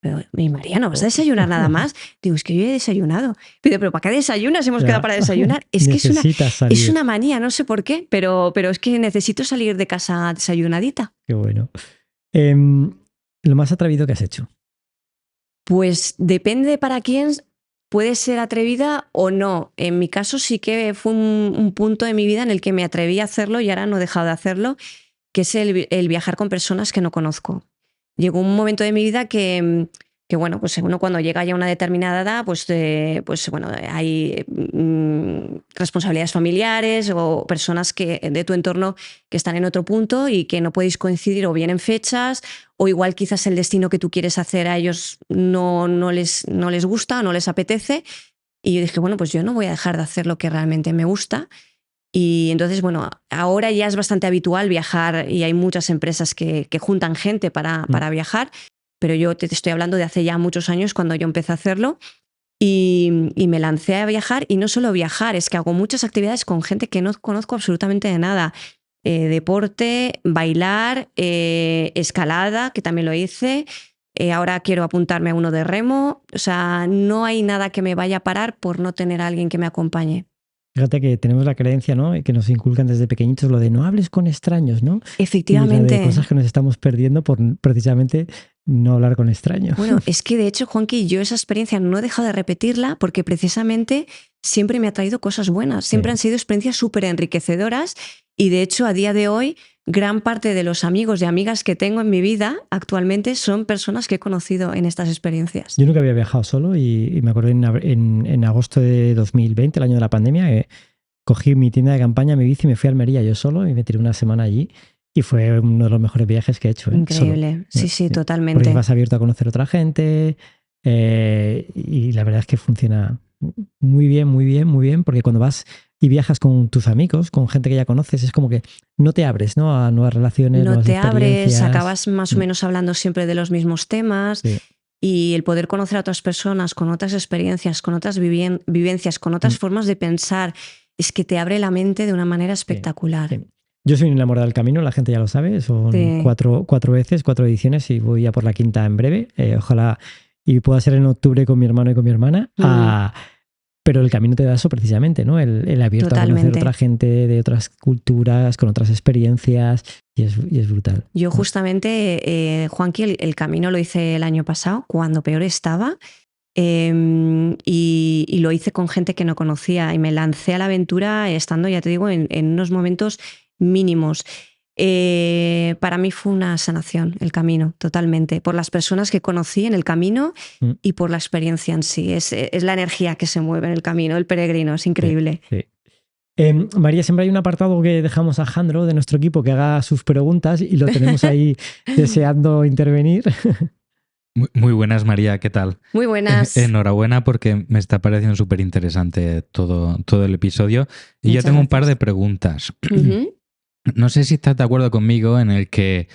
Pero, mi María, ¿no vas a desayunar nada más? Digo, es que yo he desayunado. Pero ¿para qué desayunas? Hemos quedado para desayunar. Es que es una manía, no sé por qué, pero es que necesito salir de casa desayunadita. Qué bueno. Lo más atrevido que has hecho. Pues depende para quién. Puede ser atrevida o no. En mi caso sí que fue un punto de mi vida en el que me atreví a hacerlo y ahora no he dejado de hacerlo, que es el viajar con personas que no conozco. Llegó un momento de mi vida que bueno, pues uno cuando llega ya a una determinada edad, pues bueno, hay responsabilidades familiares o personas de tu entorno que están en otro punto y que no podéis coincidir o bien en fechas o igual quizás el destino que tú quieres hacer a ellos no les gusta o no les apetece. Y yo dije, bueno, pues yo no voy a dejar de hacer lo que realmente me gusta. Y entonces, bueno, ahora ya es bastante habitual viajar y hay muchas empresas que juntan gente para viajar. Pero yo te estoy hablando de hace ya muchos años cuando yo empecé a hacerlo y me lancé a viajar y no solo viajar, es que hago muchas actividades con gente que no conozco absolutamente de nada. Deporte, bailar, escalada, que también lo hice. Ahora quiero apuntarme a uno de remo. O sea, no hay nada que me vaya a parar por no tener a alguien que me acompañe. Fíjate que tenemos la creencia, ¿no? Que nos inculcan desde pequeñitos lo de no hables con extraños, ¿no? Efectivamente. Y de cosas que nos estamos perdiendo por precisamente no hablar con extraños. Bueno, es que de hecho, Juanqui, yo esa experiencia no he dejado de repetirla porque precisamente siempre me ha traído cosas buenas. Siempre han sido experiencias súper enriquecedoras y de hecho a día de hoy gran parte de los amigos y amigas que tengo en mi vida actualmente son personas que he conocido en estas experiencias. Yo nunca había viajado solo y me acuerdo en agosto de 2020, el año de la pandemia, cogí mi tienda de campaña, mi bici y me fui a Almería yo solo y me tiré una semana allí. Y fue uno de los mejores viajes que he hecho. Increíble, solo. Sí, totalmente. Porque vas abierto a conocer otra gente y la verdad es que funciona muy bien, porque cuando vas y viajas con tus amigos, con gente que ya conoces, es como que no te abres, ¿no? A nuevas relaciones, no nuevas te experiencias. abres, acabas más o menos hablando siempre de los mismos temas. Sí. Y el poder conocer a otras personas con otras experiencias, con otras vivencias, con otras formas de pensar, es que te abre la mente de una manera espectacular. Sí. Yo soy un enamorado del camino, la gente ya lo sabe, son Sí. 4 veces, 4 ediciones y voy a por la 5ª en breve. Ojalá y pueda ser en octubre con mi hermano y con mi hermana. Pero el camino te da eso precisamente, ¿no? El abierto a conocer otra gente de otras culturas, con otras experiencias, y es brutal. Yo justamente, Juanqui, el camino lo hice el año pasado, cuando peor estaba, y lo hice con gente que no conocía y me lancé a la aventura estando, ya te digo, en unos momentos mínimos. Para mí fue una sanación el camino, totalmente, por las personas que conocí en el camino y por la experiencia en sí. Es la energía que se mueve en el camino, el peregrino, es increíble. Sí. María, siempre hay un apartado que dejamos a Jandro de nuestro equipo que haga sus preguntas y lo tenemos ahí deseando intervenir. Muy buenas, María, ¿qué tal? Muy buenas. Enhorabuena porque me está pareciendo súper interesante todo el episodio. Y Muchas yo tengo un par gracias. de preguntas. No sé si estás de acuerdo conmigo en el que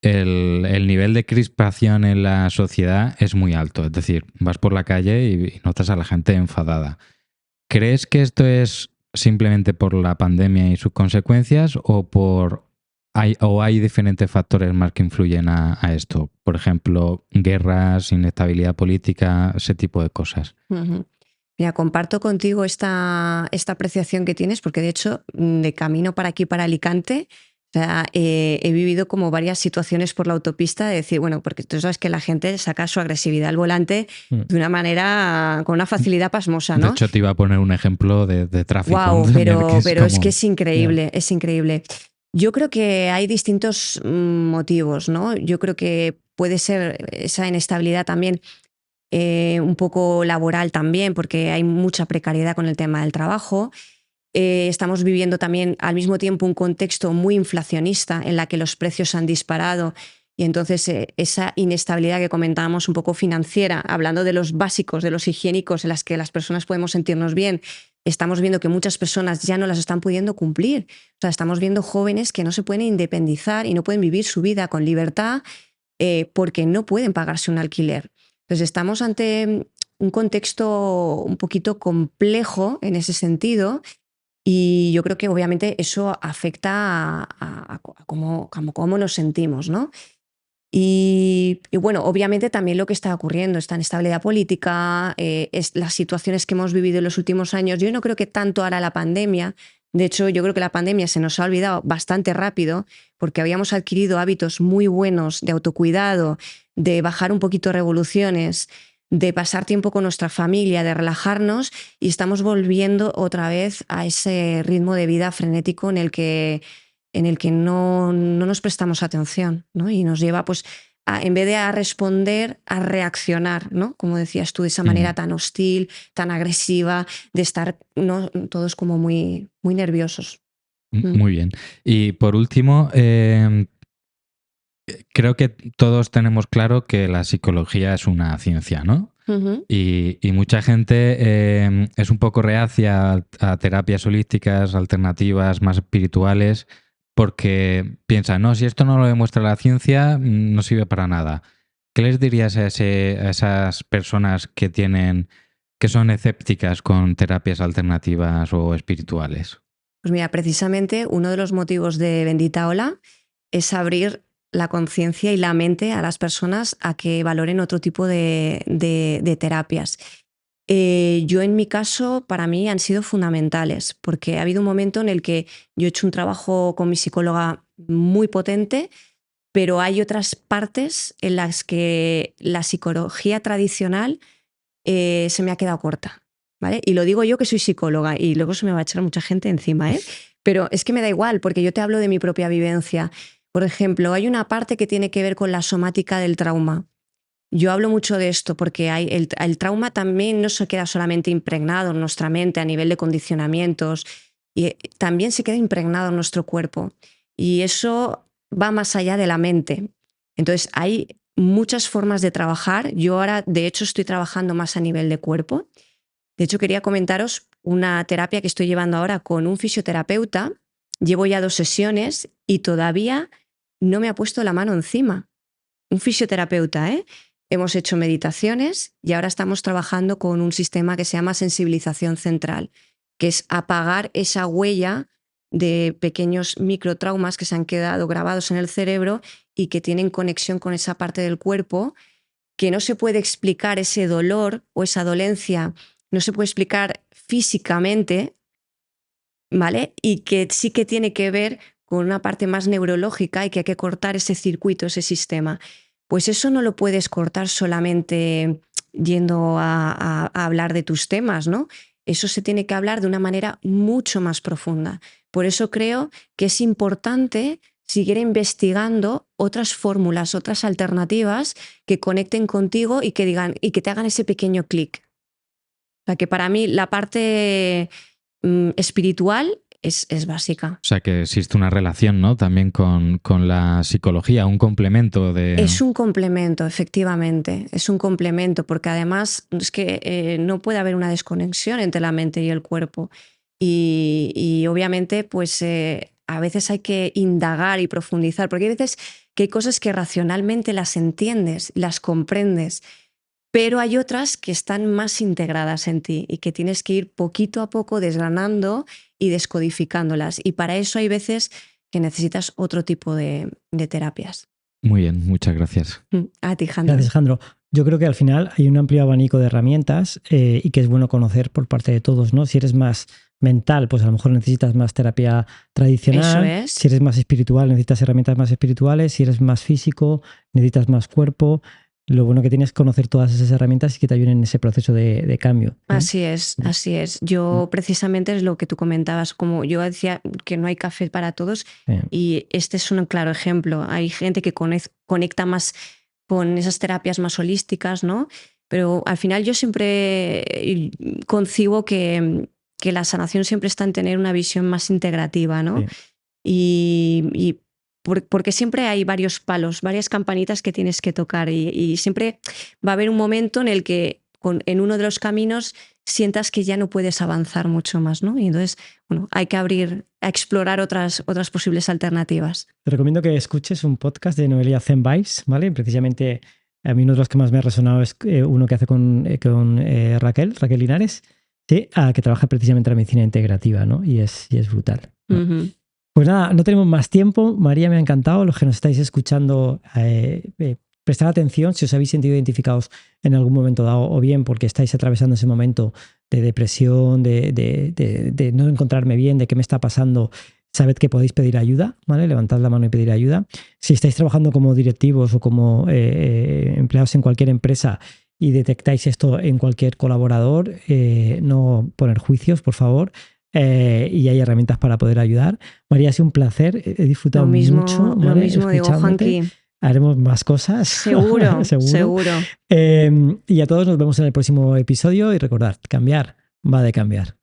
el nivel de crispación en la sociedad es muy alto. Es decir, vas por la calle y notas a la gente enfadada. ¿Crees que esto es simplemente por la pandemia y sus consecuencias o hay diferentes factores más que influyen a esto? Por ejemplo, guerras, inestabilidad política, ese tipo de cosas. Mira, comparto contigo esta apreciación que tienes, porque de hecho, de camino para aquí, para Alicante, o sea, he vivido como varias situaciones por la autopista de decir, bueno, porque tú sabes que la gente saca su agresividad al volante de una manera, con una facilidad pasmosa, ¿no? De hecho, te iba a poner un ejemplo de tráfico. Wow, pero es que es increíble, Yeah. es increíble. Yo creo que hay distintos motivos, ¿no? Yo creo que puede ser esa inestabilidad también un poco laboral también, porque hay mucha precariedad con el tema del trabajo. Estamos viviendo también al mismo tiempo un contexto muy inflacionista en la que los precios han disparado y entonces esa inestabilidad que comentábamos un poco financiera, hablando de los básicos, de los higiénicos en las que las personas podemos sentirnos bien, estamos viendo que muchas personas ya no las están pudiendo cumplir. O sea, estamos viendo jóvenes que no se pueden independizar y no pueden vivir su vida con libertad porque no pueden pagarse un alquiler. Entonces estamos ante un contexto un poquito complejo en ese sentido y yo creo que obviamente eso afecta a cómo nos sentimos, ¿no? Y bueno, obviamente también lo que está ocurriendo, esta inestabilidad política, las situaciones que hemos vivido en los últimos años. Yo no creo que tanto ahora la pandemia, de hecho yo creo que la pandemia se nos ha olvidado bastante rápido porque habíamos adquirido hábitos muy buenos de autocuidado, de bajar un poquito revoluciones, de pasar tiempo con nuestra familia, de relajarnos y estamos volviendo otra vez a ese ritmo de vida frenético en el que no nos prestamos atención, ¿no? Y nos lleva, pues, en vez de a responder, a reaccionar, ¿no? Como decías tú, de esa manera tan hostil, tan agresiva, de estar, ¿no? Todos como muy, muy nerviosos. Muy bien. Y por último, creo que todos tenemos claro que la psicología es una ciencia, ¿no? Y mucha gente es un poco reacia a terapias holísticas, alternativas, más espirituales, porque piensa, no, si esto no lo demuestra la ciencia, no sirve para nada. ¿Qué les dirías a esas personas que son escépticas con terapias alternativas o espirituales? Pues mira, precisamente uno de los motivos de Bendita Ola es abrir la conciencia y la mente a las personas a que valoren otro tipo de terapias. Yo en mi caso, para mí han sido fundamentales, porque ha habido un momento en el que yo he hecho un trabajo con mi psicóloga muy potente, pero hay otras partes en las que la psicología tradicional se me ha quedado corta, ¿vale? Y lo digo yo que soy psicóloga y luego se me va a echar mucha gente encima, ¿eh? Pero es que me da igual, porque yo te hablo de mi propia vivencia. Por ejemplo, hay una parte que tiene que ver con la somática del trauma. Yo hablo mucho de esto porque el trauma también no se queda solamente impregnado en nuestra mente a nivel de condicionamientos, y también se queda impregnado en nuestro cuerpo. Y eso va más allá de la mente. Entonces, hay muchas formas de trabajar. Yo ahora, de hecho, estoy trabajando más a nivel de cuerpo. De hecho, quería comentaros una terapia que estoy llevando ahora con un fisioterapeuta. Llevo ya 2 sesiones y todavía no me ha puesto la mano encima. Un fisioterapeuta, ¿eh? hemos hecho meditaciones y ahora estamos trabajando con un sistema que se llama sensibilización central, que es apagar esa huella de pequeños microtraumas que se han quedado grabados en el cerebro y que tienen conexión con esa parte del cuerpo, que no se puede explicar ese dolor o esa dolencia, no se puede explicar físicamente, ¿vale? Y que sí que tiene que ver con una parte más neurológica y que hay que cortar ese circuito, ese sistema. Pues eso no lo puedes cortar solamente yendo a hablar de tus temas, ¿no? Eso se tiene que hablar de una manera mucho más profunda. Por eso creo que es importante seguir investigando otras fórmulas, otras alternativas que conecten contigo y que digan y que te hagan ese pequeño clic. O sea, que para mí la parte espiritual es básica. O sea, que existe una relación, ¿no? También con la psicología, un complemento de... Es un complemento, efectivamente. Es un complemento, porque además es que no puede haber una desconexión entre la mente y el cuerpo. Y obviamente, pues a veces hay que indagar y profundizar, porque hay veces que hay cosas que racionalmente las entiendes, las comprendes, pero hay otras que están más integradas en ti y que tienes que ir poquito a poco desgranando y descodificándolas. Y para eso hay veces que necesitas otro tipo de terapias. Muy bien, muchas gracias. A ti, Jandro. Gracias, Jandro. Yo creo que al final hay un amplio abanico de herramientas y que es bueno conocer por parte de todos, ¿no? Si eres más mental, pues a lo mejor necesitas más terapia tradicional. Eso es. Si eres más espiritual, necesitas herramientas más espirituales. Si eres más físico, necesitas más cuerpo. Lo bueno que tienes es conocer todas esas herramientas y que te ayuden en ese proceso de cambio, ¿no? Así es, así es. Yo precisamente es lo que tú comentabas, como yo decía que no hay café para todos y este es un claro ejemplo. Hay gente que conecta más con esas terapias más holísticas, ¿no? Pero al final yo siempre concibo que la sanación siempre está en tener una visión más integrativa, ¿no? Y porque siempre hay varios palos, varias campanitas que tienes que tocar y siempre va a haber un momento en el que en uno de los caminos sientas que ya no puedes avanzar mucho más, ¿no? Y entonces, bueno, hay que abrir a explorar otras posibles alternativas. Te recomiendo que escuches un podcast de Noelia Zen Vibes, ¿vale? Precisamente a mí uno de los que más me ha resonado es uno que hace con Raquel Linares, ¿sí? Que trabaja precisamente en la medicina integrativa, ¿no? Y es brutal, ¿no? Uh-huh. Pues nada, no tenemos más tiempo. María, me ha encantado. Los que nos estáis escuchando, prestar atención si os habéis sentido identificados en algún momento dado, o bien porque estáis atravesando ese momento de depresión, de no encontrarme bien, de qué me está pasando. Sabed que podéis pedir ayuda, ¿vale? Levantad la mano y pedir ayuda. Si estáis trabajando como directivos o como empleados en cualquier empresa y detectáis esto en cualquier colaborador, no poner juicios, por favor. Y hay herramientas para poder ayudar. María, ha sido un placer, he disfrutado mucho. Lo mismo digo, Juanqui. Haremos más cosas. Seguro. Y a todos nos vemos en el próximo episodio y recordad, cambiar va de cambiar.